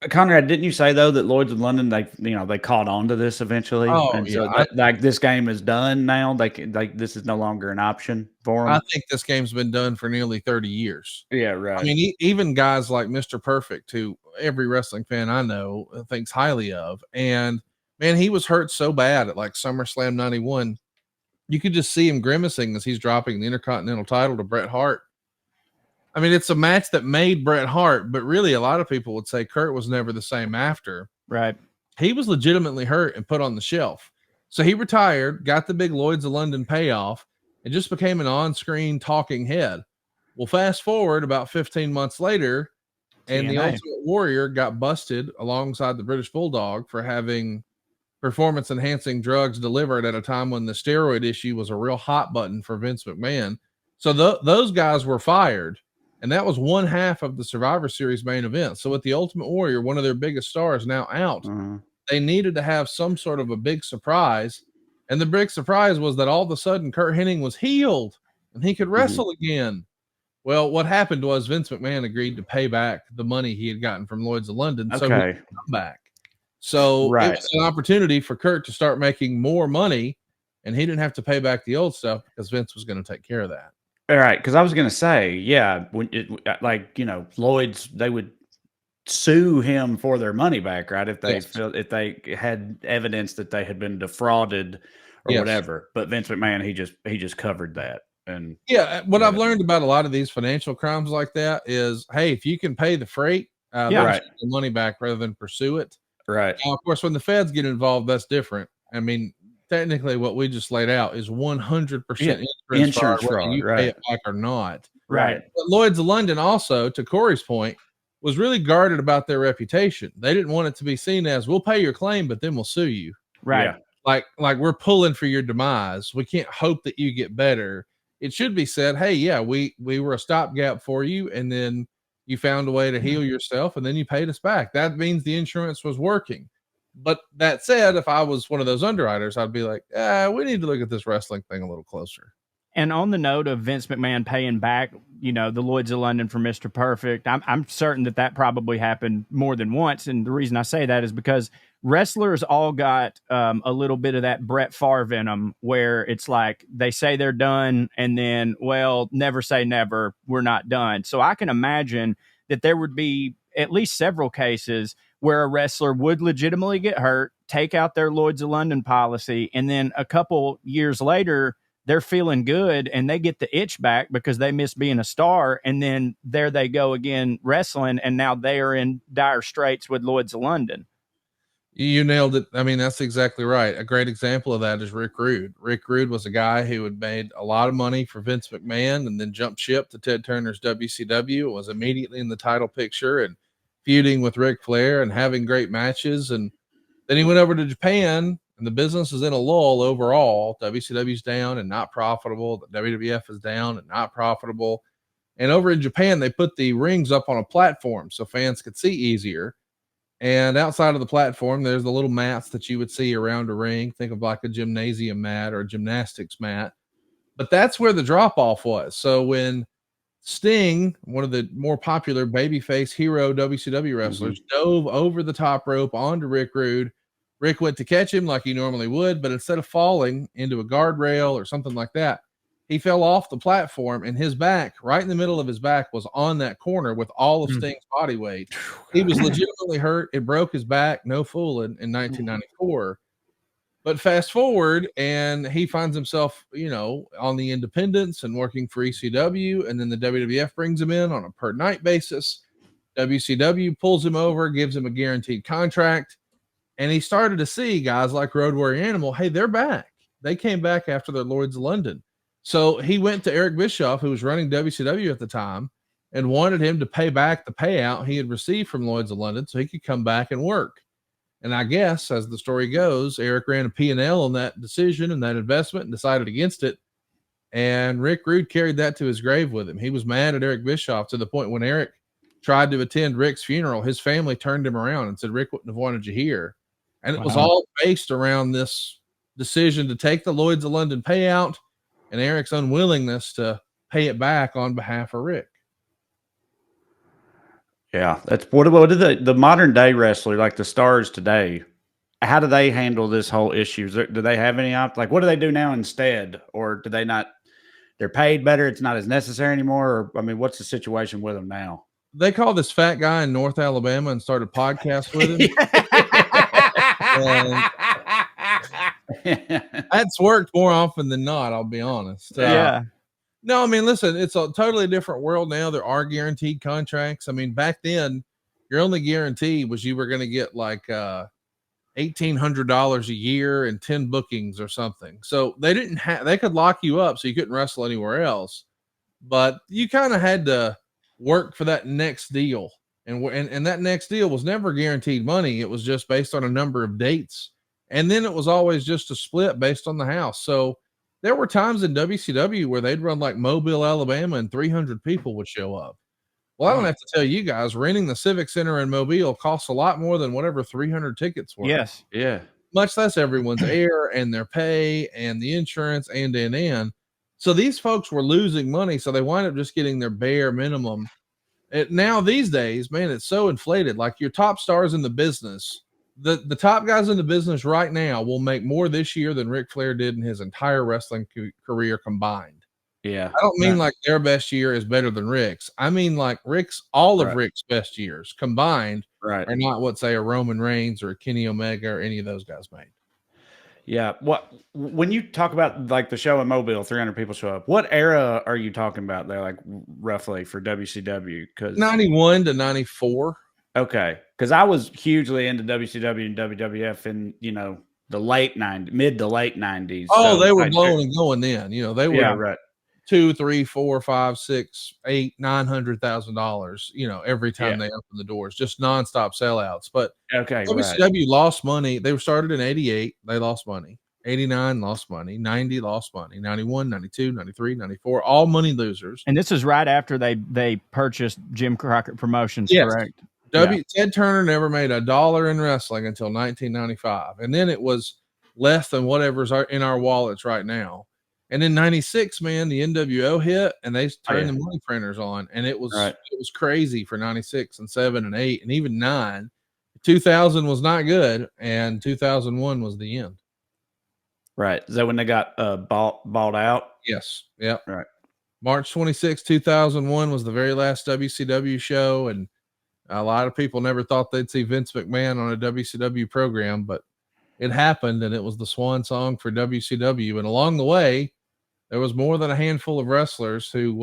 Conrad, didn't you say though that Lloyds of London, they caught on to this eventually? Oh, and yeah. So like this game is done now. This is no longer an option for them. I think this game's been done for nearly 30 years. Yeah, right. I mean, even guys like Mr. Perfect, who every wrestling fan I know thinks highly of, and man, he was hurt so bad at like SummerSlam 91. You could just see him grimacing as he's dropping the Intercontinental title to Bret Hart. I mean, it's a match that made Bret Hart, but really a lot of people would say Kurt was never the same after. Right. He was legitimately hurt and put on the shelf. So he retired, got the big Lloyds of London payoff, and just became an on-screen talking head. Well, fast forward about 15 months later, and the Ultimate Warrior got busted alongside the British Bulldog for having performance-enhancing drugs delivered at a time when the steroid issue was a real hot button for Vince McMahon. So those guys were fired. And that was one half of the Survivor Series main event. So with the Ultimate Warrior, one of their biggest stars, now out, they needed to have some sort of a big surprise. And the big surprise was that all of a sudden Kurt Hennig was healed and he could wrestle again. Well, what happened was Vince McMahon agreed to pay back the money he had gotten from Lloyds of London. So he could come back. So it was an opportunity for Kurt to start making more money, and he didn't have to pay back the old stuff because Vince was going to take care of that. All right, because I was going to say, yeah, when Lloyd's, they would sue him for their money back, right? If they had evidence that they had been defrauded or whatever. But Vince McMahon, he just covered that. And what I've learned about a lot of these financial crimes like that is, hey, if you can pay the freight, the money back rather than pursue it. Right. Now, of course, when the feds get involved, that's different. I mean, technically what we just laid out is 100% insurance fraud, you pay it back or not. Right. But Lloyds of London also, to Corey's point, was really guarded about their reputation. They didn't want it to be seen as, we'll pay your claim, but then we'll sue you. Right. Yeah. Like we're pulling for your demise. We can't hope that you get better. It should be said, hey, yeah, we were a stopgap for you, and then you found a way to heal yourself, and then you paid us back. That means the insurance was working. But that said, if I was one of those underwriters, I'd be like, we need to look at this wrestling thing a little closer. And on the note of Vince McMahon paying back, the Lloyds of London for Mr. Perfect, I'm certain that probably happened more than once. And the reason I say that is because wrestlers all got a little bit of that Brett Favre venom, where it's like they say they're done and then, well, never say never, we're not done. So I can imagine that there would be at least several cases where a wrestler would legitimately get hurt, take out their Lloyds of London policy, and then a couple years later, they're feeling good and they get the itch back because they missed being a star. And then there they go again wrestling, and now they are in dire straits with Lloyds of London. You nailed it. I mean, that's exactly right. A great example of that is Rick Rude. Rick Rude was a guy who had made a lot of money for Vince McMahon and then jumped ship to Ted Turner's WCW. It was immediately in the title picture and feuding with Ric Flair and having great matches. And then he went over to Japan, and the business is in a lull overall. WCW's down and not profitable. The WWF is down and not profitable. And over in Japan, they put the rings up on a platform so fans could see easier. And outside of the platform, there's the little mats that you would see around a ring. Think of like a gymnasium mat or a gymnastics mat. But that's where the drop-off was. So when Sting, one of the more popular babyface hero WCW wrestlers, dove over the top rope onto Rick Rude. Rick went to catch him like he normally would, but instead of falling into a guardrail or something like that, he fell off the platform, and his back, right in the middle of his back, was on that corner with all of Sting's body weight. He was legitimately hurt. It broke his back, no fooling, in 1994. But fast forward, and he finds himself, on the independents and working for ECW, and then the WWF brings him in on a per night basis. WCW pulls him over, gives him a guaranteed contract, and he started to see guys like Road Warrior Animal. Hey, they're back. They came back after their Lloyds of London. So he went to Eric Bischoff, who was running WCW at the time, and wanted him to pay back the payout he had received from Lloyds of London so he could come back and work. And I guess, as the story goes, Eric ran a P&L on that decision and that investment and decided against it. And Rick Rude carried that to his grave with him. He was mad at Eric Bischoff to the point when Eric tried to attend Rick's funeral, his family turned him around and said, Rick wouldn't have wanted you here. And it was all based around this decision to take the Lloyds of London payout and Eric's unwillingness to pay it back on behalf of Rick. Yeah, that's what do the modern day wrestler, like the stars today, how do they handle this whole issue? Do they have any like what do they do now instead, or do they not? They're paid better. It's not as necessary anymore. Or I mean, what's the situation with them now? They called this fat guy in North Alabama and started podcasts with him. That's worked more often than not. I'll be honest. Yeah. No, I mean, listen, it's a totally different world now. There are guaranteed contracts. I mean, back then, your only guarantee was you were going to get like $1,800 a year and 10 bookings or something. So they could lock you up so you couldn't wrestle anywhere else. But you kind of had to work for that next deal. And that next deal was never guaranteed money. It was just based on a number of dates. And then it was always just a split based on the house. So there were times in WCW where they'd run like Mobile, Alabama, and 300 people would show up. Well, I don't have to tell you guys, renting the Civic Center in Mobile costs a lot more than whatever 300 tickets were. Yes. Yeah. Much less everyone's air and their pay and the insurance and. So these folks were losing money. So they wind up just getting their bare minimum. Now these days, man, it's so inflated. Like your top stars in the business, the top guys in the business right now will make more this year than Ric Flair did in his entire wrestling career combined. Yeah. I don't mean like their best year is better than Rick's. I mean like all of Rick's best years combined are not what, say, a Roman Reigns or a Kenny Omega or any of those guys made. Yeah. When you talk about like the show in Mobile, 300 people show up, what era are you talking about there, like roughly for WCW? Because 91 to 94. Okay. Because I was hugely into WCW and WWF in, the mid to late 90s. Oh, so they were blowing and going then. They were. Yeah, right. $2, $3, $4, $5, $6, $8, $900,000, every time they open the doors, just nonstop sellouts. But WCW lost money. They were started in 88. They lost money. 89 lost money. 90 lost money. 91, 92, 93, 94, all money losers. And this is right after they purchased Jim Crockett Promotions, correct? Ted Turner never made $1 in wrestling until 1995. And then it was less than whatever's in our wallets right now. And in 96, man, the NWO hit and they turned the money printers on. And it was crazy for 96 and 7 and 8 and even 9. 2000 was not good. And 2001 was the end. Right. Is that when they got bought out? Yes. Yep. Right. March 26, 2001 was the very last WCW show. And a lot of people never thought they'd see Vince McMahon on a WCW program, but it happened, and it was the swan song for WCW. And along the way, there was more than a handful of wrestlers who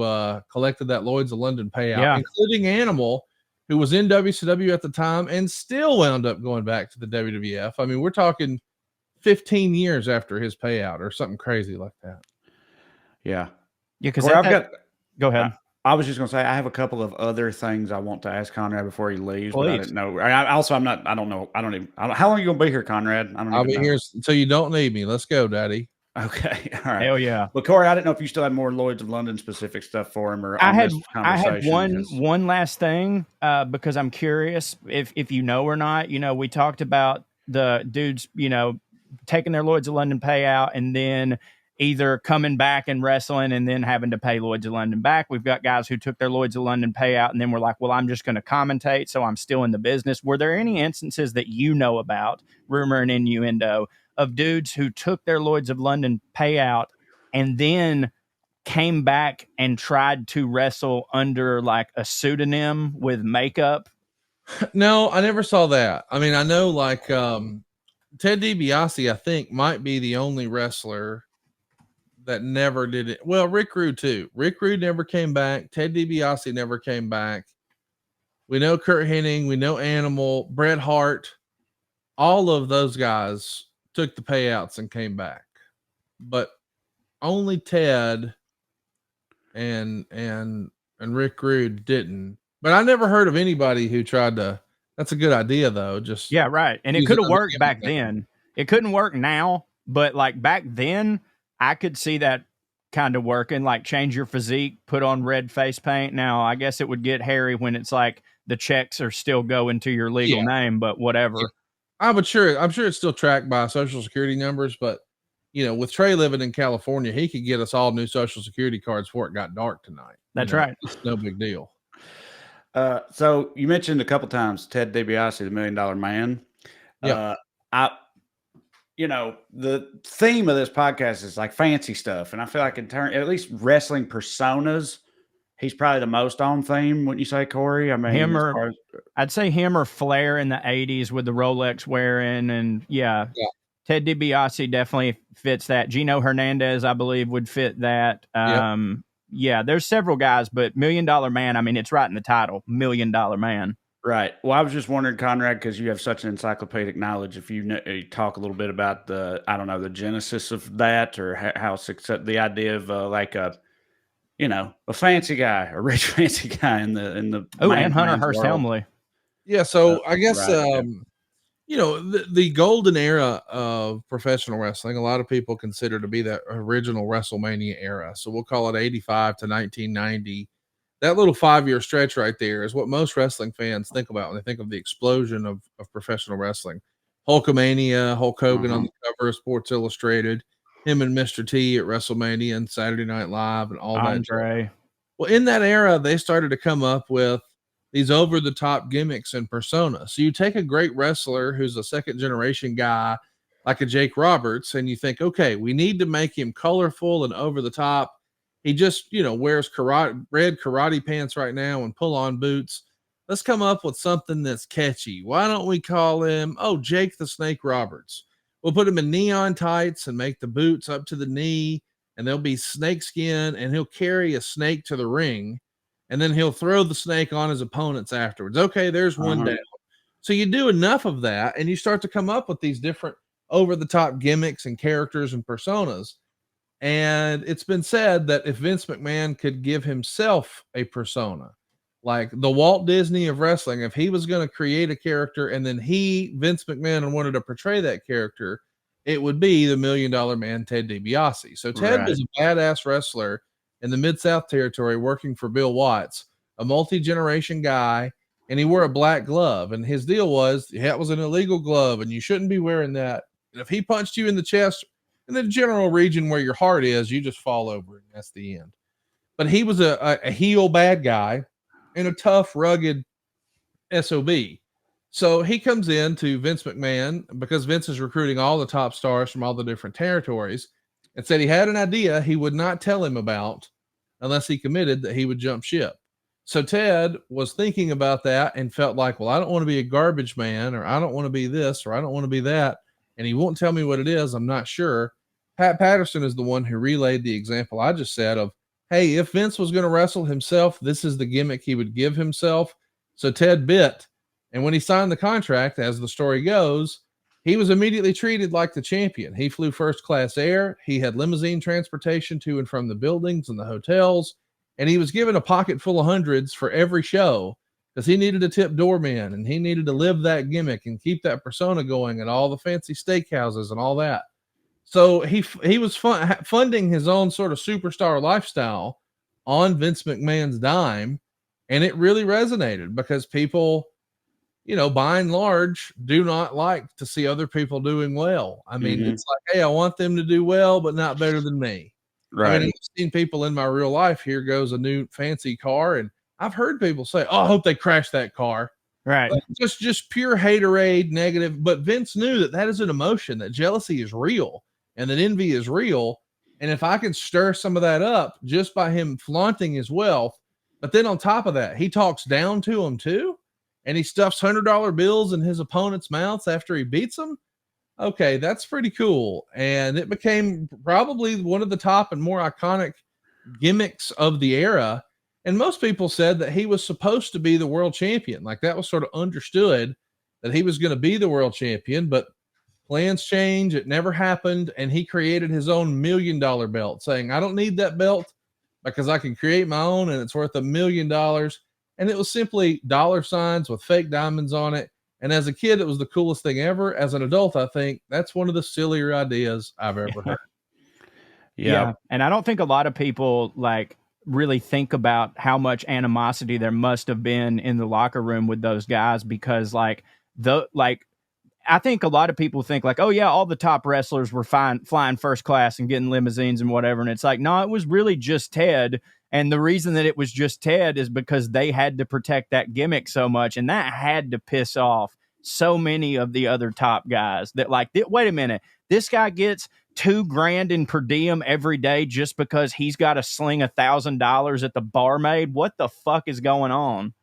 collected that Lloyds of London payout, including Animal, who was in WCW at the time and still wound up going back to the WWF. I mean, we're talking 15 years after his payout or something crazy like that. Yeah. Yeah, because go ahead. I was just going to say, I have a couple of other things I want to ask Conrad before he leaves. Please. But I didn't know. I don't know. How long are you going to be here, Conrad? I'll be here until you don't need me. Let's go, Daddy. Okay. All right. Hell yeah. But Corey, I didn't know if you still had more Lloyds of London specific stuff for him, or I had one last thing because I'm curious if you know or not. We talked about the dudes, taking their Lloyds of London payout and then either coming back and wrestling and then having to pay Lloyds of London back. We've got guys who took their Lloyds of London payout and then were like, well, I'm just going to commentate, so I'm still in the business. Were there any instances that you know about, rumor and innuendo, of dudes who took their Lloyds of London payout and then came back and tried to wrestle under like a pseudonym with makeup? No, I never saw that. I mean, I know like Ted DiBiase, I think, might be the only wrestler that never did it. Well, Rick Rude too. Rick Rude never came back. Ted DiBiase never came back. We know Kurt Hennig. We know Animal, Bret Hart. All of those guys took the payouts and came back, but only Ted and Rick Rude didn't. But I never heard of anybody who tried to. That's a good idea, though. Just yeah, right. And it could have worked back then. It couldn't work now, but like back then, I could see that kind of working. Like change your physique, put on red face paint. Now, I guess it would get hairy when it's like the checks are still going to your legal name, but whatever. Yeah. I'm sure it's still tracked by Social Security numbers, but you know, with Trey living in California, he could get us all new Social Security cards before it got dark tonight. That's right. It's no big deal. So you mentioned a couple times Ted DiBiase, the $1 Million Man. Yeah. The theme of this podcast is like fancy stuff, and I feel like in turn, at least wrestling personas, he's probably the most on theme. Wouldn't you say, Corey? I mean, I'd say him or Flair in the '80s with the Rolex wearing, and Ted DiBiase definitely fits that. Gino Hernandez, I believe, would fit that. There's several guys, but $1 Million Man, I mean, it's right in the title, $1 Million Man. Right. Well, I was just wondering, Conrad, because you have such an encyclopedic knowledge, if you talk a little bit about the genesis of that, or how the idea of a fancy guy, a rich fancy guy in the and Hunter Hearst Helmsley. Yeah. So I guess the golden era of professional wrestling, a lot of people consider to be that original WrestleMania era. So we'll call it 85 to 1990. That little 5-year stretch right there is what most wrestling fans think about when they think of the explosion of professional wrestling. Hulkamania, Hulk Hogan on the cover of Sports Illustrated, him and Mr. T at WrestleMania and Saturday Night Live and all Andre. that. Well, in that era, they started to come up with these over-the-top gimmicks and personas. So you take a great wrestler who's a second-generation guy like a Jake Roberts, and you think, okay, we need to make him colorful and over-the-top. He just, wears red karate pants right now and pull-on boots. Let's come up with something that's catchy. Why don't we call him, Jake the Snake Roberts? We'll put him in neon tights and make the boots up to the knee, and they'll be snake skin, and he'll carry a snake to the ring, and then he'll throw the snake on his opponents afterwards. Okay, there's one down. So you do enough of that, and you start to come up with these different over-the-top gimmicks and characters and personas. And it's been said that if Vince McMahon could give himself a persona, like the Walt Disney of wrestling, if he was going to create a character and then Vince McMahon, wanted to portray that character, it would be the $1 Million Man, Ted DiBiase. So Ted was a badass wrestler in the Mid-South territory working for Bill Watts, a multi-generation guy, and he wore a black glove. And his deal was, that was an illegal glove and you shouldn't be wearing that. And if he punched you in the chest, in the general region where your heart is, you just fall over and that's the end. But he was a heel bad guy and a tough, rugged SOB. So he comes in to Vince McMahon because Vince is recruiting all the top stars from all the different territories and said he had an idea he would not tell him about unless he committed that he would jump ship. So Ted was thinking about that and felt like, well, I don't want to be a garbage man, or I don't want to be this, or I don't want to be that. And he won't tell me what it is. I'm not sure. Pat Patterson is the one who relayed the example I just said of, hey, if Vince was going to wrestle himself, this is the gimmick he would give himself. So Ted bit. And when he signed the contract, as the story goes, he was immediately treated like the champion. He flew first class air. He had limousine transportation to and from the buildings and the hotels. And he was given a pocket full of hundreds for every show because he needed a tip doorman and he needed to live that gimmick and keep that persona going at all the fancy steakhouses and all that. So he was funding his own sort of superstar lifestyle on Vince McMahon's dime, and it really resonated because people, by and large, do not like to see other people doing well. I mean, it's like, hey, I want them to do well, but not better than me. Right. I mean, I've seen people in my real life. Here goes a new fancy car, and I've heard people say, "Oh, I hope they crash that car." Right. Like just pure haterade, negative. But Vince knew that is an emotion, that jealousy is real. And that envy is real. And if I can stir some of that up just by him flaunting his wealth, but then on top of that, he talks down to him too, and he stuffs $100 bills in his opponent's mouths after he beats them. okay, that's pretty cool. And it became probably one of the top and more iconic gimmicks of the era. And most people said that he was supposed to be the world champion. Like that was sort of understood that he was going to be the world champion, but plans change. It never happened. And he created his own $1 million belt, saying, I don't need that belt because I can create my own and it's worth $1 million. And it was simply dollar signs with fake diamonds on it. And as a kid, it was the coolest thing ever. As an adult, I think that's one of the sillier ideas I've ever heard. Yeah. And I don't think a lot of people like really think about how much animosity there must have been in the locker room with those guys, because I think a lot of people think like, oh yeah, all the top wrestlers were flying first class and getting limousines and whatever. And it's like, no, it was really just Ted. And the reason that it was just Ted is because they had to protect that gimmick so much. And that had to piss off so many of the other top guys that like, wait a minute, this guy gets $2,000 in per diem every day just because he's got to sling $1,000 at the barmaid. What the fuck is going on?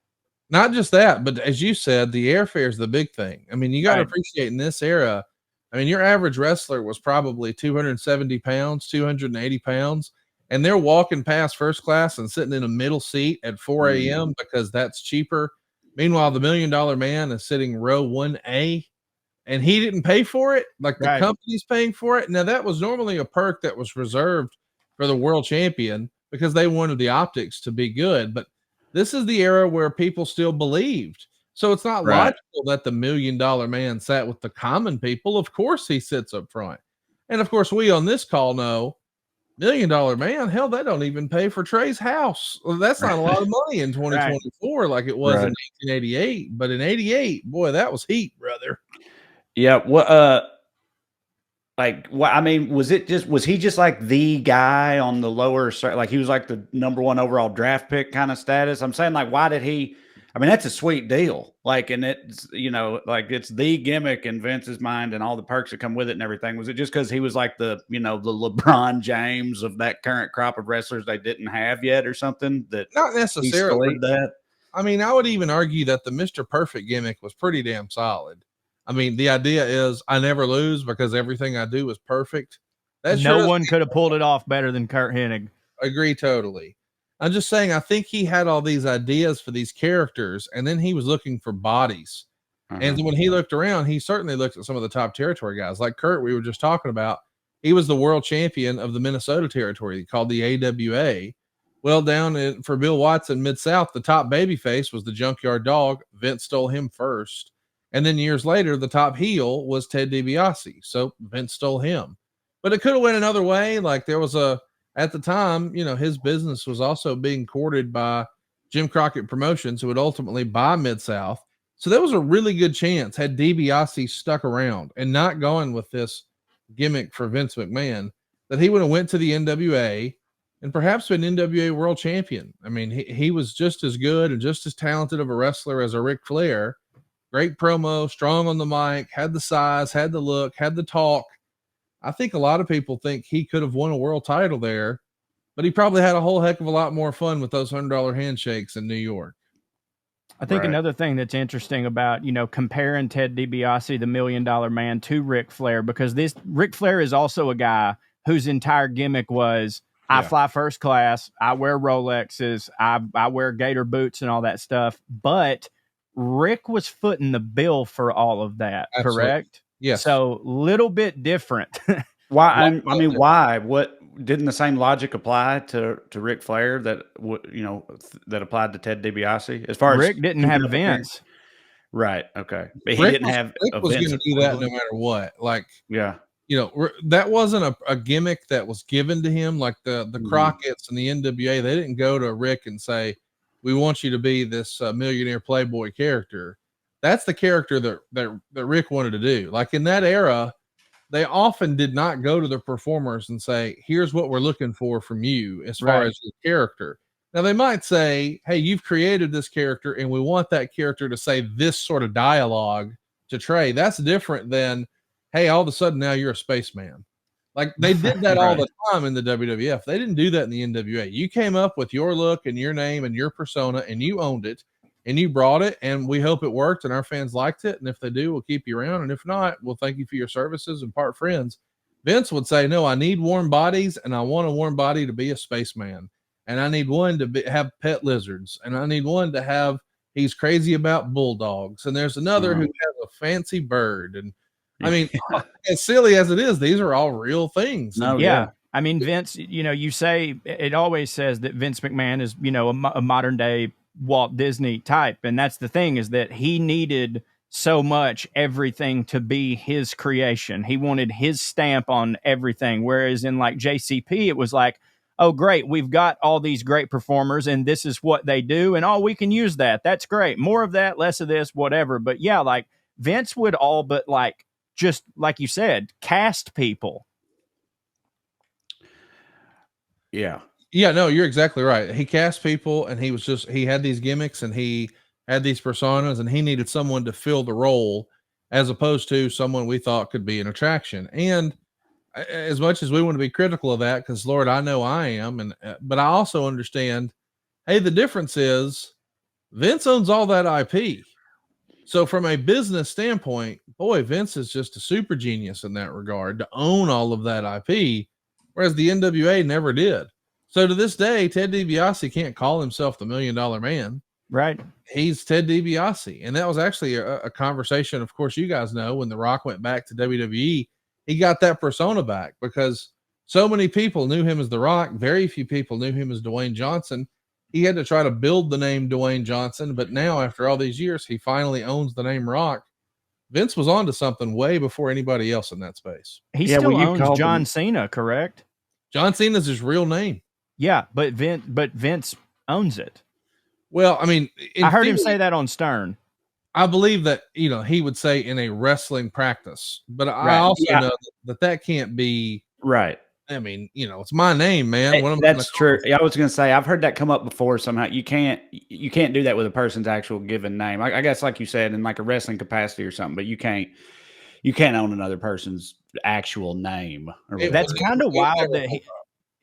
Not just that, but as you said, the airfare is the big thing. I mean, you got to appreciate in this era. I mean, your average wrestler was probably 270 pounds, 280 pounds, and they're walking past first class and sitting in a middle seat at 4 a.m. because that's cheaper. Meanwhile, the $1 Million Man is sitting row 1A, and he didn't pay for it. Like the company's paying for it. Now, that was normally a perk that was reserved for the world champion because they wanted the optics to be good. But this is the era where people still believed. So it's not logical that the $1 Million Man sat with the common people. Of course he sits up front. And of course we on this call know $1 Million Man, hell, they don't even pay for Trey's house. Well, that's not a lot of money in 2024 like it was in 1988. But in 88, boy, that was heat, brother. Yeah. I mean, was he just like the guy on the lower side? Like he was like the #1 overall draft pick kind of status. I'm saying like, why did he, I mean, that's a sweet deal. Like, and it's, like it's the gimmick in Vince's mind and all the perks that come with it and everything. Was it just because he was like the LeBron James of that current crop of wrestlers they didn't have yet or something? That not necessarily that. I mean, I would even argue that the Mr. Perfect gimmick was pretty damn solid. I mean, the idea is I never lose because everything I do is perfect. No one could have pulled it off better than Kurt Hennig. Agree totally. I'm just saying, I think he had all these ideas for these characters, and then he was looking for bodies. And when he looked around, he certainly looked at some of the top territory guys. Like Kurt, we were just talking about, he was the world champion of the Minnesota territory called the AWA. Well, for Bill Watson, Mid-South, the top babyface was the Junkyard Dog. Vince stole him first. And then years later, the top heel was Ted DiBiase. So Vince stole him. But it could have went another way. Like there was at the time, his business was also being courted by Jim Crockett Promotions, who would ultimately buy Mid-South. So there was a really good chance had DiBiase stuck around and not gone with this gimmick for Vince McMahon, that he would have went to the NWA and perhaps been NWA world champion. I mean, he was just as good and just as talented of a wrestler as a Ric Flair. Great promo, strong on the mic, had the size, had the look, had the talk. I think a lot of people think he could have won a world title there, but he probably had a whole heck of a lot more fun with those $100 handshakes in New York. I think another thing that's interesting about, comparing Ted DiBiase, the $1 Million Man, to Ric Flair, because Ric Flair is also a guy whose entire gimmick was, I fly first class, I wear Rolexes, I wear gator boots and all that stuff, but Rick was footing the bill for all of that, correct? Yes. So little bit different. Why? I mean, why? What didn't the same logic apply to Ric Flair that that applied to Ted DiBiase? As far as Rick didn't have Vince, right? Okay, but he didn't have. Rick was going to do that no matter what. Like, that wasn't a gimmick that was given to him. Like the Crockett's and the NWA, they didn't go to Rick and say, we want you to be this millionaire playboy character. That's the character that Rick wanted to do. Like in that era, they often did not go to the performers and say, here's what we're looking for from you as far as your character. Now they might say, hey, you've created this character and we want that character to say this sort of dialogue to Trey. That's different than, hey, all of a sudden now you're a spaceman. Like they did that all the time in the WWF. They didn't do that in the NWA. You came up with your look and your name and your persona and you owned it. and you brought it, and we hope it worked and our fans liked it. And if they do, we'll keep you around. And if not, we'll thank you for your services and part friends. Vince would say, no, I need warm bodies, and I want a warm body to be a spaceman. And I need one to have pet lizards. And I need one to have, he's crazy about bulldogs. And there's another who has a fancy bird. And I mean, as silly as it is, these are all real things. No, yeah. I mean, Vince, you say, it always says that Vince McMahon is, a modern day Walt Disney type. And that's the thing, is that he needed so much everything to be his creation. He wanted his stamp on everything. Whereas in like JCP, it was like, oh, great, we've got all these great performers and this is what they do. And we can use that. That's great. More of that, less of this, whatever. But yeah, like Vince would all but like, just like you said, cast people. Yeah. Yeah, no, you're exactly right. He cast people, and he had these gimmicks, and he had these personas, and he needed someone to fill the role as opposed to someone we thought could be an attraction. And as much as we want to be critical of that, because Lord, I know I am, but I also understand, hey, the difference is Vince owns all that IP. So from a business standpoint, boy, Vince is just a super genius in that regard to own all of that IP, whereas the NWA never did. So to this day, Ted DiBiase can't call himself the $1 Million Man. Right. He's Ted DiBiase. And that was actually a conversation, of course, you guys know, when The Rock went back to WWE, he got that persona back because so many people knew him as The Rock. Very few people knew him as Dwayne Johnson. He had to try to build the name Dwayne Johnson, but now after all these years, he finally owns the name Rock. Vince was onto something way before anybody else in that space. He still owns John Cena, correct? John Cena's his real name. Yeah, but Vince owns it. Well, I mean, I heard him say that on Stern. I believe that, he would say in a wrestling practice, but I also know that can't be right. I mean, it's my name, man. That's true. I was going to say, I've heard that come up before somehow. You can't do that with a person's actual given name. I guess, like you said, in like a wrestling capacity or something, but you can't own another person's actual name. That's kind of wild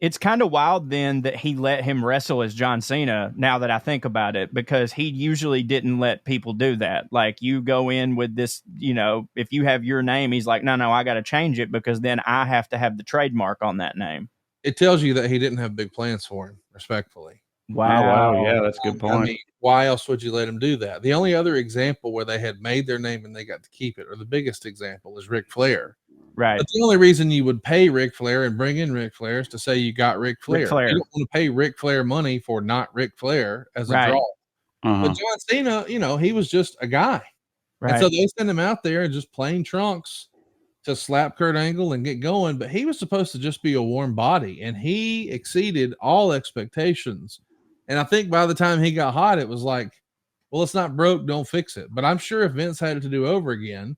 it's kind of wild then that he let him wrestle as John Cena, now that I think about it, because he usually didn't let people do that. Like, you go in with this, if you have your name, he's like, no, I got to change it because then I have to have the trademark on that name. It tells you that he didn't have big plans for him, respectfully. Wow. Yeah, that's a good point. I mean, why else would you let him do that? The only other example where they had made their name and they got to keep it, or the biggest example, is Ric Flair. Right. But the only reason you would pay Ric Flair and bring in Ric Flair is to say you got Ric Flair. You don't want to pay Ric Flair money for not Ric Flair as a draw. But John Cena, he was just a guy. Right. And so they send him out there in just plain trunks to slap Kurt Angle and get going. But he was supposed to just be a warm body, and he exceeded all expectations. And I think by the time he got hot, it was like, well, it's not broke, don't fix it. But I'm sure if Vince had it to do over again,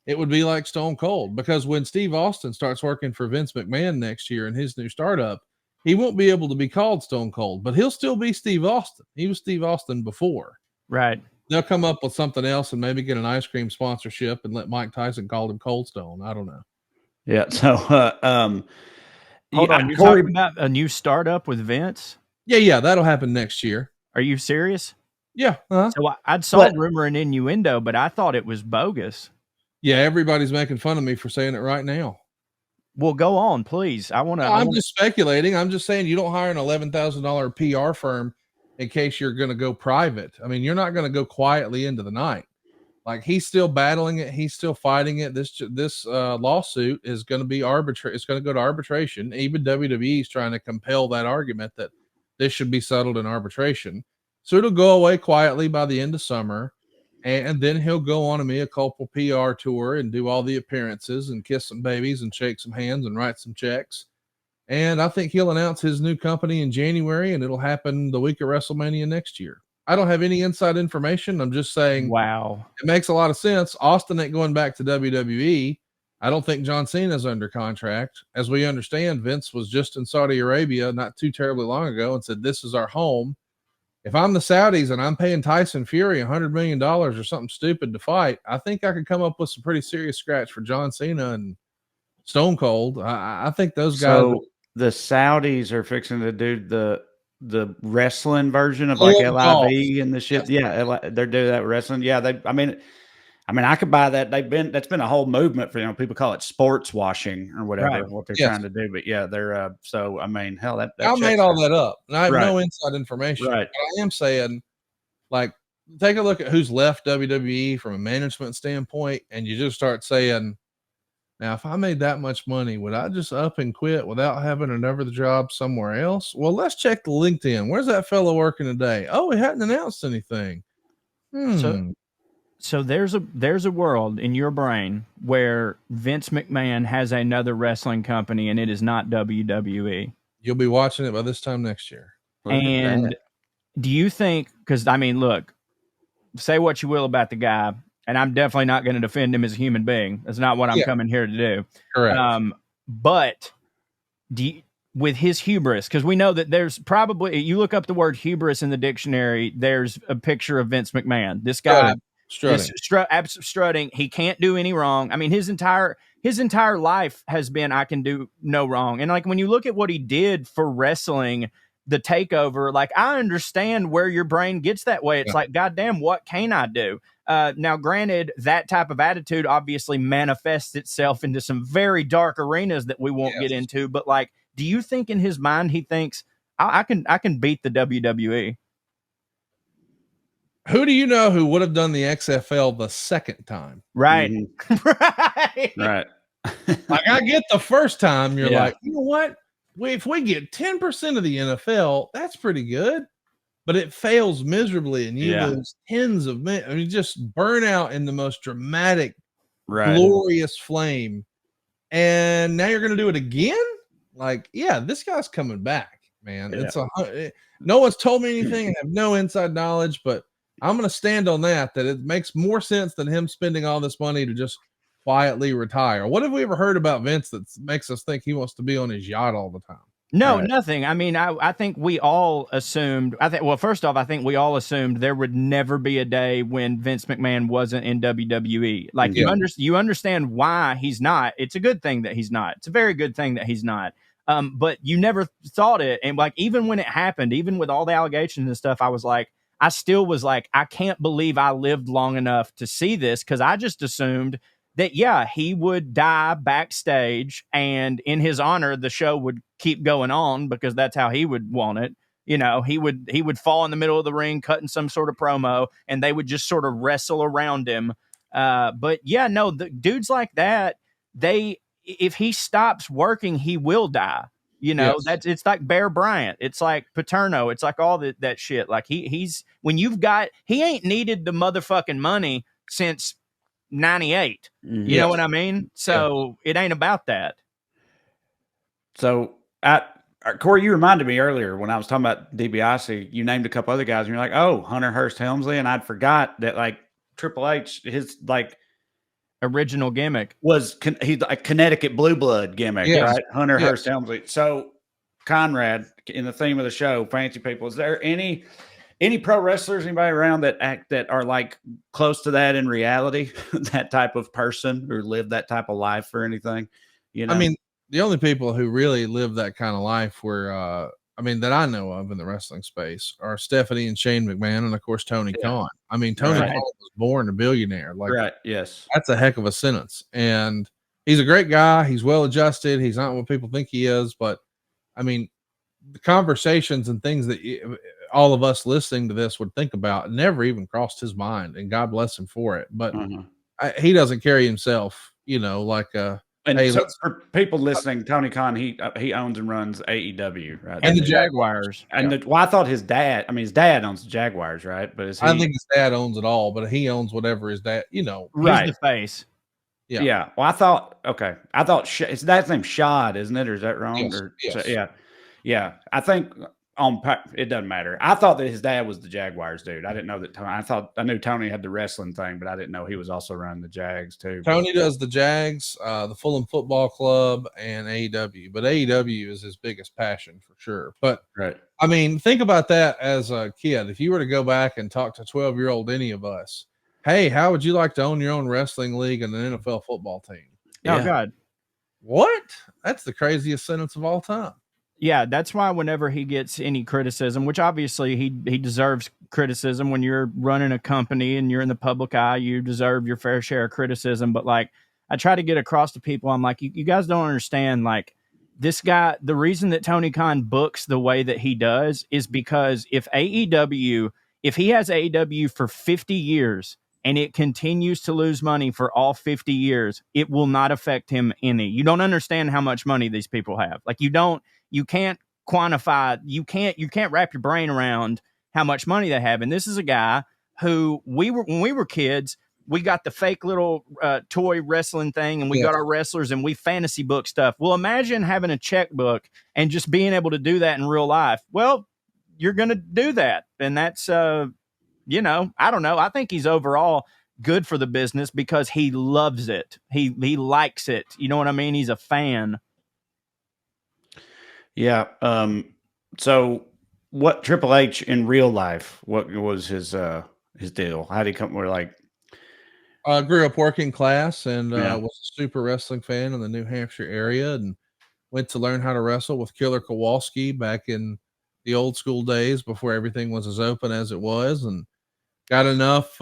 it would be like Stone Cold, because when Steve Austin starts working for Vince McMahon next year in his new startup, he won't be able to be called Stone Cold, but he'll still be Steve Austin. He was Steve Austin before. Right. They'll come up with something else and maybe get an ice cream sponsorship and let Mike Tyson call him Cold Stone. I don't know. Yeah. So, hold on. You're talking about a new startup with Vince? Yeah. That'll happen next year. Are you serious? Yeah. So I'd saw rumor and innuendo, but I thought it was bogus. Yeah, everybody's making fun of me for saying it right now. Well, go on, please. I'm just speculating. I'm just saying you don't hire an $11,000 PR firm in case you're going to go private. I mean, you're not going to go quietly into the night. Like, he's still battling it. He's still fighting it. This lawsuit is going to be It's going to go to arbitration. Even WWE is trying to compel that argument that this should be settled in arbitration. So it'll go away quietly by the end of summer. And then he'll go on a mea culpa PR tour and do all the appearances and kiss some babies and shake some hands and write some checks. And I think he'll announce his new company in January, and it'll happen the week of WrestleMania next year. I don't have any inside information. I'm just saying, wow, it makes a lot of sense. Austin ain't going back to WWE. I don't think John Cena's under contract. As we understand, Vince was just in Saudi Arabia not too terribly long ago and said, this is our home. If I'm the Saudis and I'm paying Tyson Fury $100 million or something stupid to fight, I think I could come up with some pretty serious scratch for John Cena and Stone Cold. I think those guys. So the Saudis are fixing to do the wrestling version of Little like dolls. LIV and the shit. Yeah, they're doing that wrestling. Yeah, I could buy that. That's been a whole movement for people call it sports washing or whatever what they're trying to do. But yeah, they're so I mean, hell, that I made all that up, and I have no inside information. Right. But I am saying, like, take a look at who's left WWE from a management standpoint, and you just start saying, now, if I made that much money, would I just up and quit without having another job somewhere else? Well, let's check the LinkedIn. Where's that fellow working today? Oh, he hadn't announced anything. So there's a world in your brain where Vince McMahon has another wrestling company and it is not WWE. You'll be watching it by this time next year. And do you think, because I mean, look, say what you will about the guy, and I'm definitely not going to defend him as a human being. That's not what I'm coming here to do. Correct. But with his hubris, because we know that there's probably, you look up the word hubris in the dictionary, there's a picture of Vince McMahon. This guy strutting. He can't do any wrong. I mean, his entire life has been, I can do no wrong. And like when you look at what he did for wrestling, the takeover, like I understand where your brain gets that way. It's like, goddamn, what can I do? Now, granted, that type of attitude obviously manifests itself into some very dark arenas that we won't get into. But like, do you think in his mind he thinks I can beat the WWE? Who do you know who would have done the XFL the second time? Right. Right. Like I get the first time, you're like, you know what? If we get 10% of the NFL, that's pretty good. But it fails miserably, and you lose tens of men. I mean, just burn out in the most dramatic, glorious flame. And now you're going to do it again? Like, this guy's coming back, man. It's no one's told me anything. I have no inside knowledge, but I'm going to stand on that it makes more sense than him spending all this money to just quietly retire. What have we ever heard about Vince that makes us think he wants to be on his yacht all the time? No, nothing. I mean, I think we all assumed, first off, I think we all assumed there would never be a day when Vince McMahon wasn't in WWE. Like you understand why he's not. It's a good thing that he's not. It's a very good thing that he's not. But you never thought it. And like, even when it happened, even with all the allegations and stuff, I still was like, I can't believe I lived long enough to see this. 'Cause I just assumed that, he would die backstage and in his honor, the show would keep going on because that's how he would want it. You know, he would fall in the middle of the ring, cutting some sort of promo, and they would just sort of wrestle around him. But the dudes like that, if he stops working, he will die. You know, it's like Bear Bryant. It's like Paterno. It's like all that shit. Like he ain't needed the motherfucking money since 98. You know what I mean? So it ain't about that. So Corey, you reminded me earlier when I was talking about DiBiase, you named a couple other guys and you're like, oh, Hunter Hearst Helmsley. And I'd forgot that like Triple H, his like original gimmick was he's a Connecticut blue blood gimmick, right? Hunter Hearst Helmsley. So Conrad, in the theme of the show, Fancy People, is there any pro wrestlers, anybody around that are like close to that in reality, that type of person or live that type of life or anything? You know, I mean, the only people who really live that kind of life were, that I know of in the wrestling space are Stephanie and Shane McMahon, and of course Tony Khan. I mean, Tony Khan was born a billionaire. Like, that's a heck of a sentence. And he's a great guy. He's well adjusted. He's not what people think he is, but I mean, the conversations and things that all of us listening to this would think about never even crossed his mind, and God bless him for it. But he doesn't carry himself, like and so for people listening, Tony Khan, he owns and runs AEW, right? And the Jaguars. And I thought his dad owns the Jaguars, right? But I think his dad owns it all, but he owns whatever his dad, he's the face. Yeah. Well, I thought his dad's name's Shad, isn't it? Or is that wrong? Yes. Yeah. I think it doesn't matter. I thought that his dad was the Jaguars dude. I didn't know that I knew Tony had the wrestling thing, but I didn't know he was also running the Jags too. Tony does the Jags, the Fulham Football Club, and AEW. But AEW is his biggest passion for sure. But I mean, think about that as a kid. If you were to go back and talk to 12-year-old any of us, hey, how would you like to own your own wrestling league and an NFL football team? Oh God. What? That's the craziest sentence of all time. Yeah, that's why whenever he gets any criticism, which obviously he deserves criticism when you're running a company and you're in the public eye, you deserve your fair share of criticism. But like, I try to get across to people, I'm like, you guys don't understand. Like, this guy, the reason that Tony Khan books the way that he does is because if he has AEW for 50 years and it continues to lose money for all 50 years, it will not affect him any. You don't understand how much money these people have. Like, you can't quantify, you can't wrap your brain around how much money they have. And this is a guy who when we were kids, we got the fake little toy wrestling thing and we got our wrestlers and we fantasy book stuff. Well, imagine having a checkbook and just being able to do that in real life. Well, you're going to do that. And that's, I don't know. I think he's overall good for the business because he loves it. He likes it. You know what I mean? He's a fan. Yeah. So what Triple H in real life, what was his deal? How did he come? We're like, grew up working class and was a super wrestling fan in the New Hampshire area, and went to learn how to wrestle with Killer Kowalski back in the old school days before everything was as open as it was, and got enough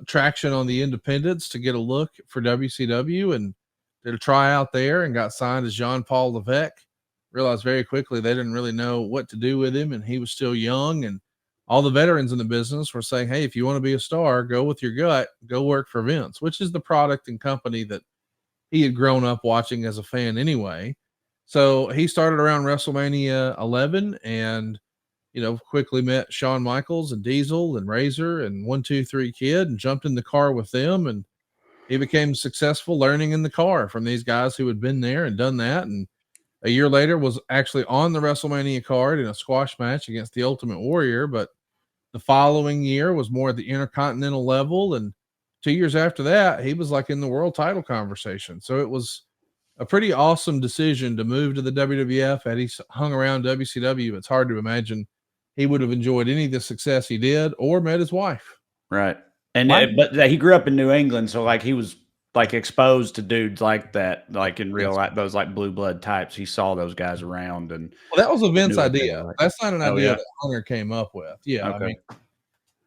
traction on the independents to get a look for WCW and did a tryout there and got signed as Jean-Paul Levesque. Realized very quickly they didn't really know what to do with him, and he was still young, and all the veterans in the business were saying, hey, if you want to be a star, go with your gut, go work for Vince, which is the product and company that he had grown up watching as a fan anyway. So he started around WrestleMania 11 and, quickly met Shawn Michaels and Diesel and Razor and 1-2-3 Kid and jumped in the car with them. And he became successful learning in the car from these guys who had been there and done that. And a year later was actually on the WrestleMania card in a squash match against the Ultimate Warrior. But the following year was more at the Intercontinental level. And 2 years after that, he was like in the world title conversation. So it was a pretty awesome decision to move to the WWF. Had he hung around WCW, it's hard to imagine he would have enjoyed any of the success he did or met his wife. Right. And but he grew up in New England, so like he was like exposed to dudes like that, like in real life, those like blue blood types. He saw those guys around, and that was a Vince idea. That's not an idea that Hunter came up with. Yeah, okay. I mean,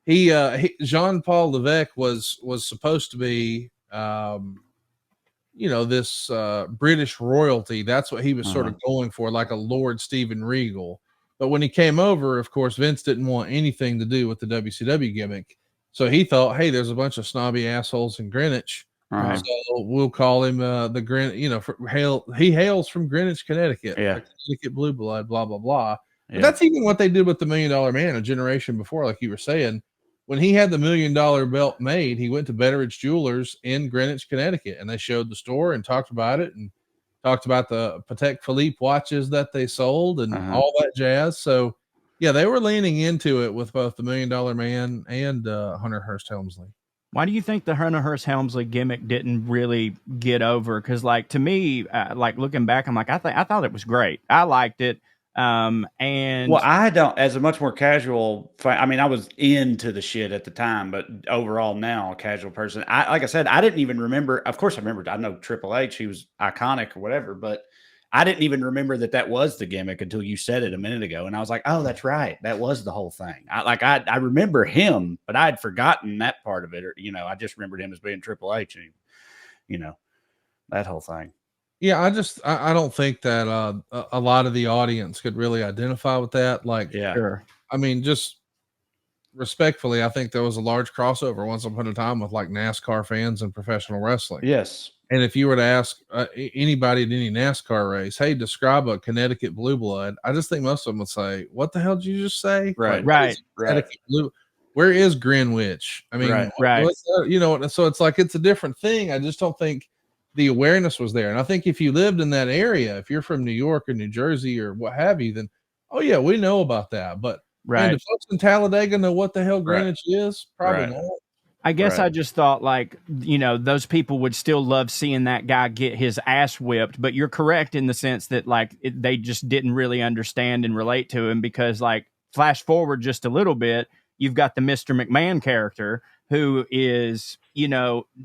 he Jean-Paul Levesque was supposed to be, this British royalty. That's what he was sort of going for, like a Lord Steven Regal. But when he came over, of course, Vince didn't want anything to do with the WCW gimmick. So he thought, hey, there's a bunch of snobby assholes in Greenwich. So we'll call him the Greenwich, he hails from Greenwich, Connecticut. Connecticut blue blood, blah, blah, blah. But that's even what they did with the $1 Million Man a generation before, like you were saying. When he had the $1 Million belt made, he went to Betteridge Jewelers in Greenwich, Connecticut, and they showed the store and talked about it and talked about the Patek Philippe watches that they sold and all that jazz. So, yeah, they were leaning into it with both the $1 Million Man and Hunter Hearst Helmsley. Why do you think the Hunter Hearst Helmsley gimmick didn't really get over? Because, like, to me, like looking back, I'm like, I thought it was great. I liked it. And I don't, as a much more casual fan, I mean, I was into the shit at the time, but overall now a casual person, like I said, I didn't even remember. Of course I know Triple H, he was iconic or whatever, but I didn't even remember that was the gimmick until you said it a minute ago. And I was like, oh, that's right. That was the whole thing. I remember him, but I had forgotten that part of it. Or, I just remembered him as being Triple H and, that whole thing. Yeah, I don't think that a lot of the audience could really identify with that. Like, sure. I mean, just respectfully, I think there was a large crossover once upon a time with like NASCAR fans and professional wrestling. Yes. And if you were to ask anybody at any NASCAR race, hey, describe a Connecticut blue blood, I just think most of them would say, what the hell did you just say? Right. Like, Connecticut blue. Where is Greenwich? I mean, right. So it's like, it's a different thing. I just don't think the awareness was there. And I think if you lived in that area, if you're from New York or New Jersey or what have you, then, oh yeah, we know about that. But man, do folks in Talladega know what the hell Greenwich is? Probably not. I guess I just thought like, those people would still love seeing that guy get his ass whipped, but you're correct in the sense that like they just didn't really understand and relate to him because like flash forward just a little bit, you've got the Mr. McMahon character who is,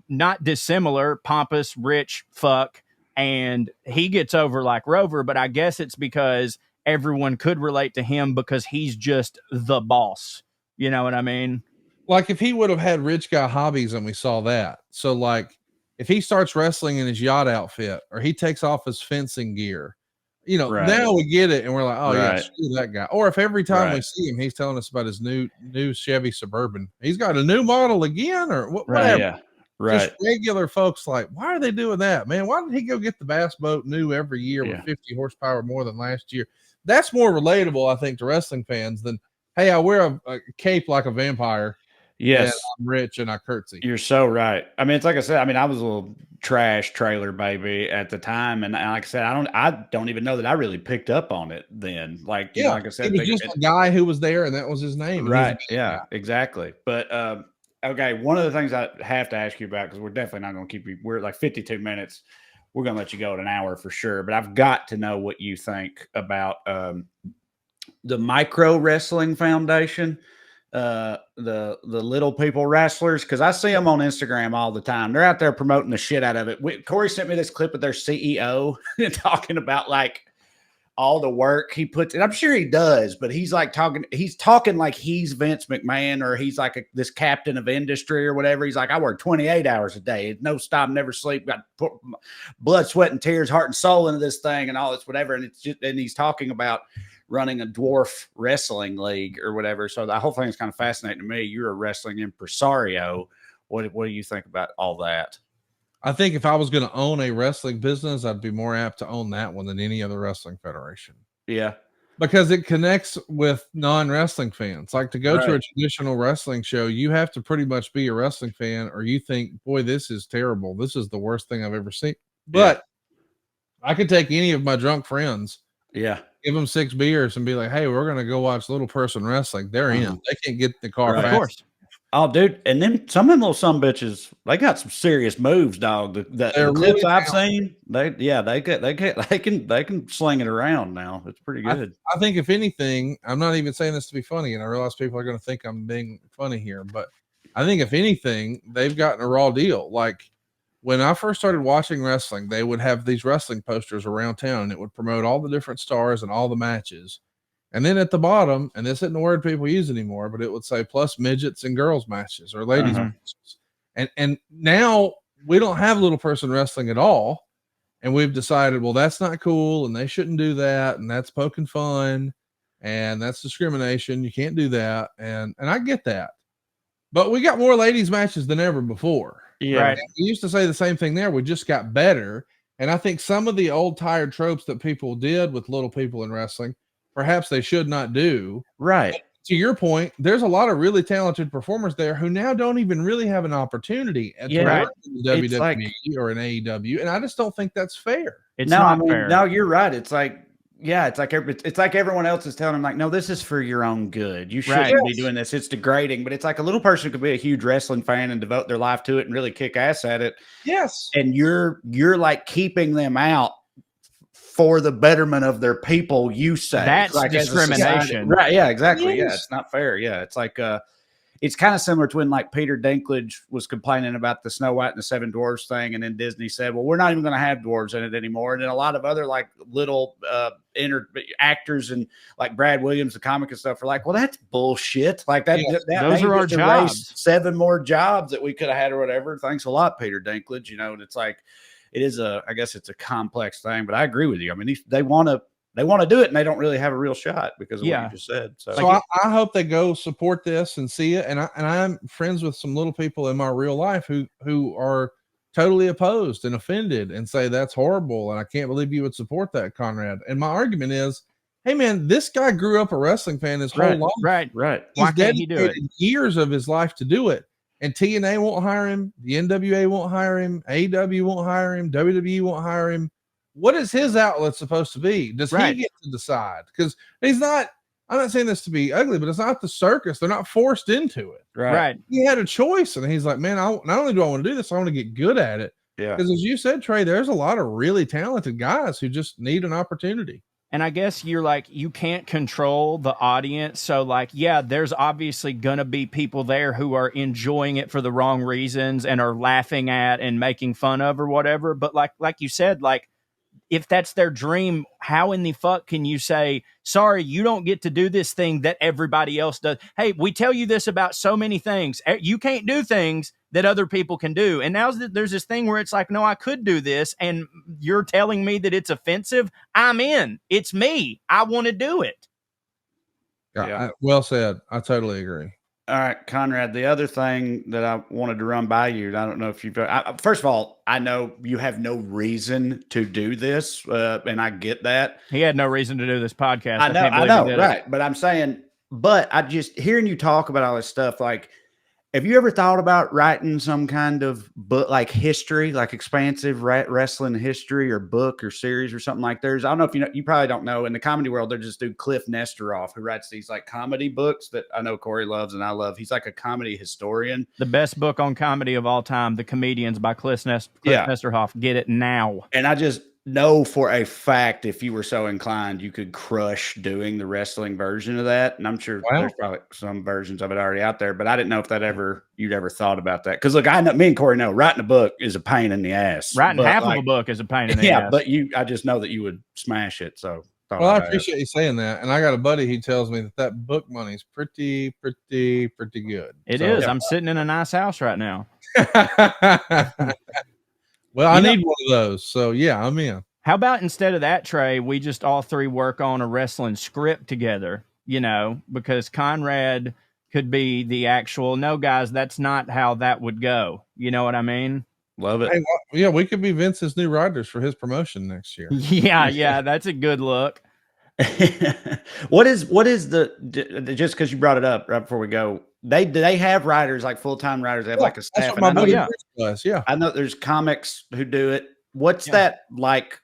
not dissimilar, pompous, rich fuck. And he gets over like Rover, but I guess it's because everyone could relate to him because he's just the boss. You know what I mean? Like if he would have had rich guy hobbies and we saw that. So like if he starts wrestling in his yacht outfit or he takes off his fencing gear, you know, now we get it and we're like, oh yeah, screw that guy. Or if every time we see him, he's telling us about his new Chevy Suburban, he's got a new model again or whatever. Yeah. Right. Just regular folks like, why are they doing that, man? Why did he go get the bass boat new every year with 50 horsepower more than last year? That's more relatable, I think, to wrestling fans than, hey, I wear a cape like a vampire. Yes. I'm rich and I curtsy. You're so right. I mean, it's like I said, I mean, I was a little trash trailer baby at the time. And like I said, I don't even know that I really picked up on it then. Like, you know, like I said, it was just a guy who was there and that was his name. Right. Yeah, exactly. But, okay, one of the things I have to ask you about, because we're definitely not going to keep you, we're at like 52 minutes. We're going to let you go at an hour for sure. But I've got to know what you think about the Micro Wrestling Foundation, the Little People Wrestlers, because I see them on Instagram all the time. They're out there promoting the shit out of it. Corey sent me this clip of their CEO talking about like all the work he puts in. I'm sure he does, but he's talking like he's Vince McMahon or he's like this captain of industry or whatever. He's like, I work 28 hours a day, no stop, never sleep, got put blood, sweat, and tears, heart and soul into this thing and all this, whatever. And it's just, and he's talking about running a dwarf wrestling league or whatever. So the whole thing is kind of fascinating to me. You're a wrestling impresario. What do you think about all that? I think if I was going to own a wrestling business, I'd be more apt to own that one than any other wrestling federation. Yeah. Because it connects with non-wrestling fans. Like to go to a traditional wrestling show, you have to pretty much be a wrestling fan or you think, boy, this is terrible. This is the worst thing I've ever seen. But I could take any of my drunk friends. Yeah. Give them 6 beers and be like, hey, we're going to go watch little person wrestling. They're in. They can't get in the car fast. Of course. Oh, dude. And then some of them little sumbitches, they got some serious moves, dog. The clips I've seen, they can sling it around now. It's pretty good. I think if anything, I'm not even saying this to be funny, and I realize people are going to think I'm being funny here, but I think if anything, they've gotten a raw deal. Like when I first started watching wrestling, they would have these wrestling posters around town and it would promote all the different stars and all the matches. And then at the bottom, and this isn't a word people use anymore, but it would say plus midgets and girls matches or ladies matches. And now we don't have little person wrestling at all. And we've decided, well, that's not cool and they shouldn't do that. And that's poking fun and that's discrimination. You can't do that. And I get that. But we got more ladies matches than ever before. Yeah. Right. We used to say the same thing there. We just got better. And I think some of the old tired tropes that people did with little people in wrestling, perhaps they should not do. Right. But to your point, there's a lot of really talented performers there who now don't even really have an opportunity at WWE or an AEW. And I just don't think that's fair. It's not fair. No, you're right. It's like, it's like everyone else is telling them like, no, this is for your own good. You shouldn't be doing this. It's degrading, but it's like a little person could be a huge wrestling fan and devote their life to it and really kick ass at it. Yes. And you're like keeping them out for the betterment of their people, you say. That's like discrimination. Right. Yeah, exactly. Yes. Yeah, it's not fair. Yeah, it's like it's kind of similar to when like Peter Dinklage was complaining about the Snow White and the Seven Dwarfs thing, and then Disney said, well, we're not even going to have dwarves in it anymore. And then a lot of other like little actors and like Brad Williams, the comic and stuff, are like, well, that's bullshit. Like that those are our jobs. 7 more jobs that we could have had or whatever. Thanks a lot, Peter Dinklage. You know, and it's like, it is I guess it's a complex thing, but I agree with you. I mean, they want to do it and they don't really have a real shot because of what you just said. So I hope they go support this and see it. And I'm friends with some little people in my real life who are totally opposed and offended and say that's horrible. And I can't believe you would support that, Conrad. And my argument is, hey man, this guy grew up a wrestling fan his whole life. Right. Why can't he do it? Years of his life to do it. And TNA won't hire him. The NWA won't hire him. AEW won't hire him. WWE won't hire him. What is his outlet supposed to be? Does he get to decide? Because he's not, I'm not saying this to be ugly, but it's not the circus. They're not forced into it. Right. He had a choice and he's like, man, not only do I want to do this, I want to get good at it. Yeah. Because as you said, Trey, there's a lot of really talented guys who just need an opportunity. And I guess you're like, you can't control the audience. So like, yeah, there's obviously going to be people there who are enjoying it for the wrong reasons and are laughing at and making fun of or whatever. But like you said, like if that's their dream, how in the fuck can you say, sorry, you don't get to do this thing that everybody else does? Hey, we tell you this about so many things. You can't do things that other people can do. And now there's this thing where it's like, no, I could do this. And you're telling me that it's offensive. I'm in. It's me. I want to do it. Yeah. Well said. I totally agree. All right, Conrad, the other thing that I wanted to run by you, I don't know if you've first of all, I know you have no reason to do this, and I get that. He had no reason to do this podcast. I know, right. But I'm saying, but I just hearing you talk about all this stuff, like, have you ever thought about writing some kind of book, like history, like expansive wrestling history or book or series or something like theirs? I don't know if you know, you probably don't know. In the comedy world, there's this dude, Cliff Nesteroff, who writes these like comedy books that I know Corey loves and I love. He's like a comedy historian. The best book on comedy of all time, The Comedians by Cliff Nesteroff. Get it now. And I just know for a fact, if you were so inclined, you could crush doing the wrestling version of that. And I'm sure there's probably some versions of it already out there, but I didn't know if you'd ever thought about that. Cause look, I know me and Corey know writing a book is a pain in the ass. Writing half of a book is a pain in the ass. Yeah, but I just know that you would smash it. So well, I appreciate you saying that. And I got a buddy, he tells me that book money is pretty good. It is. I'm sitting in a nice house right now. Well, I need one of those. So yeah, I'm in. How about instead of that, Trey, we just all three work on a wrestling script together, because Conrad could be the actual, no, guys, that's not how that would go. You know what I mean? Love it. Hey, yeah, we could be Vince's new writers for his promotion next year. Yeah, that's a good look. What is the just because you brought it up right before we go, they have writers, like full-time writers, they have like a staff. And I know there's comics who do it. What's that like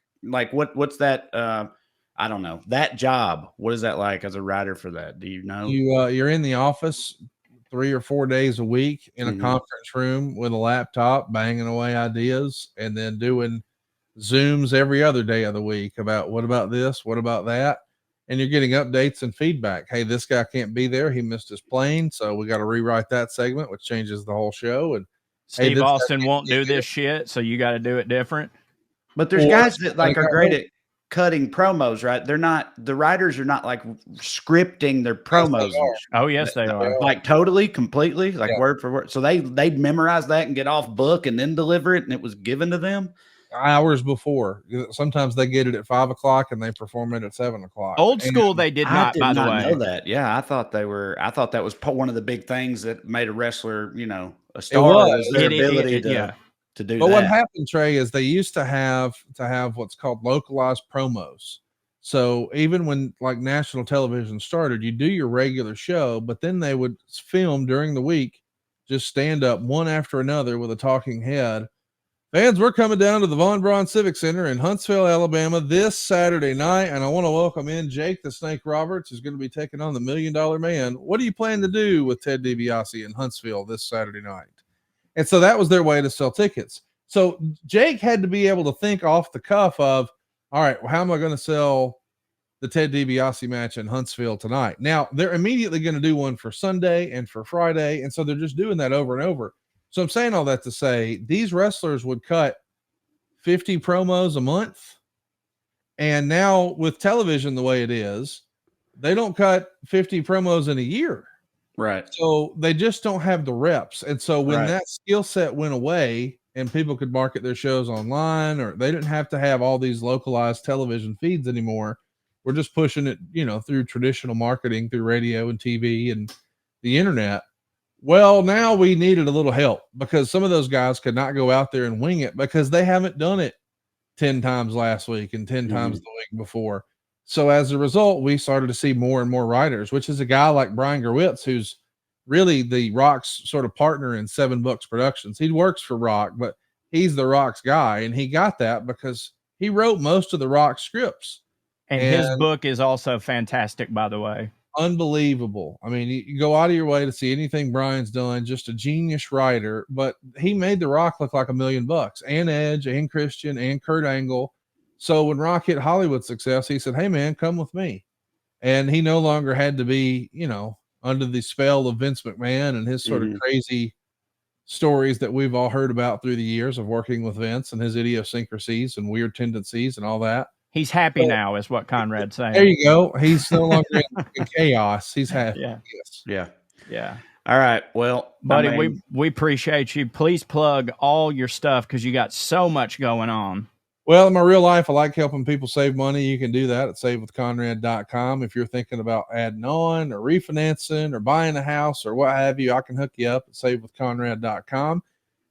what's that I don't know, that job, what is that like as a writer for that? Do you know? You're in the office 3 or 4 days a week in a conference room with a laptop, banging away ideas, and then doing Zooms every other day of the week about what about this, what about that, and you're getting updates and feedback. Hey, this guy can't be there, he missed his plane, so we got to rewrite that segment, which changes the whole show. And Steve Austin won't do this shit, so you got to do it different. But there's guys that like are great at cutting promos, right? The writers are not like scripting their promos. Oh yes, they are. Like totally, completely, like word for word. So they'd memorize that and get off book and then deliver it, and it was given to them hours before. Sometimes they get it at 5 o'clock and they perform it at 7 o'clock. Old school, they did not. By the way, know that. Yeah, I thought that was one of the big things that made a wrestler, a star, was their ability to do but that. What happened, Trey, is they used to have what's called localized promos. So even when like national television started, you do your regular show, but then they would film during the week, just stand up one after another with a talking head. Fans, we're coming down to the Von Braun Civic Center in Huntsville, Alabama this Saturday night, and I want to welcome in Jake the Snake Roberts, who's going to be taking on the $1 Million Man. What do you plan to do with Ted DiBiase in Huntsville this Saturday night? And so that was their way to sell tickets. So Jake had to be able to think off the cuff of, all right, well, how am I going to sell the Ted DiBiase match in Huntsville tonight? Now, they're immediately going to do one for Sunday and for Friday, and so they're just doing that over and over. So I'm saying all that to say these wrestlers would cut 50 promos a month. And now with television the way it is, they don't cut 50 promos in a year. Right. So they just don't have the reps. And so when that skill set went away and people could market their shows online, or they didn't have to have all these localized television feeds anymore, we're just pushing it, through traditional marketing, through radio and TV and the internet. Well, now we needed a little help because some of those guys could not go out there and wing it because they haven't done it 10 times last week and 10 times the week before. So as a result, we started to see more and more writers, which is a guy like Brian Gerwitz, who's really the Rock's sort of partner in 7 Books Productions. He works for Rock, but he's the Rock's guy. And he got that because he wrote most of the Rock scripts. And his book is also fantastic, by the way. Unbelievable. I mean, you go out of your way to see anything Brian's done, just a genius writer, but he made The Rock look like $1 million, and Edge and Christian and Kurt Angle. So when Rock hit Hollywood success, he said, hey man, come with me. And he no longer had to be, under the spell of Vince McMahon and his sort of crazy stories that we've all heard about through the years of working with Vince and his idiosyncrasies and weird tendencies and all that. He's happy now, is what Conrad's saying. There you go. He's no longer in chaos. He's happy. Yeah. Yes. Yeah. Yeah. All right. Well, buddy, we appreciate you. Please plug all your stuff because you got so much going on. Well, in my real life, I like helping people save money. You can do that at savewithconrad.com. If you're thinking about adding on or refinancing or buying a house or what have you, I can hook you up at savewithconrad.com.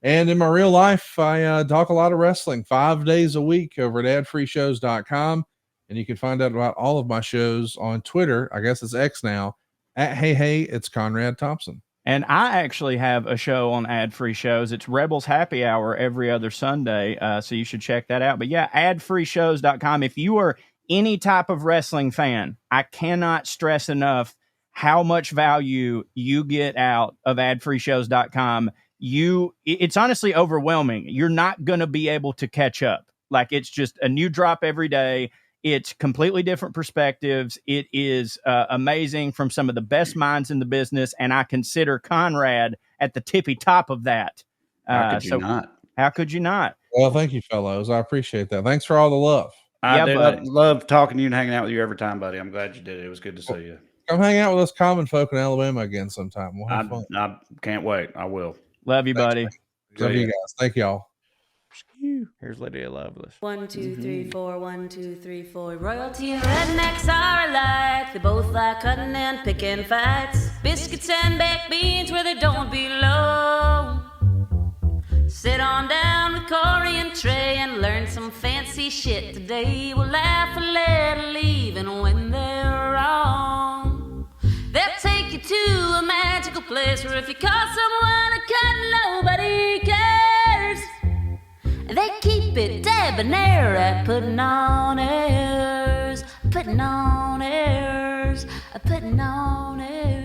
And in my real life, I talk a lot of wrestling 5 days a week over at adfreeshows.com. And you can find out about all of my shows on Twitter. I guess it's X now at Hey, it's Conrad Thompson. And I actually have a show on ad-free shows. It's Rebels Happy Hour every other Sunday. So you should check that out. But yeah, adfreeshows.com. If you are any type of wrestling fan, I cannot stress enough how much value you get out of adfreeshows.com. It's honestly overwhelming. You're not going to be able to catch up. Like, it's just a new drop every day. It's completely different perspectives. It is amazing from some of the best minds in the business. And I consider Conrad at the tippy top of that. How could you not? How could you not? Well, thank you, fellows. I appreciate that. Thanks for all the love. I love talking to you and hanging out with you every time, buddy. I'm glad you did it. It was good to see you. Come hang out with us common folk in Alabama again sometime. We'll have fun. I can't wait. I will. Love you, buddy. Love you guys. Thank y'all. Here's Lydia Loveless. 1, 2, 3, 4, 1, 2, 3, 4. Royalty and rednecks are alike. They both like cutting and picking fights. Biscuits and baked beans where they don't belong. Sit on down with Corey and Trey and learn some fancy shit today. We'll laugh a little even when they're wrong. They'll take you to a magical place where if you call someone a cunt, nobody cares. They keep it debonair at Puttin On Airs. Puttin On Airs. Puttin On Airs.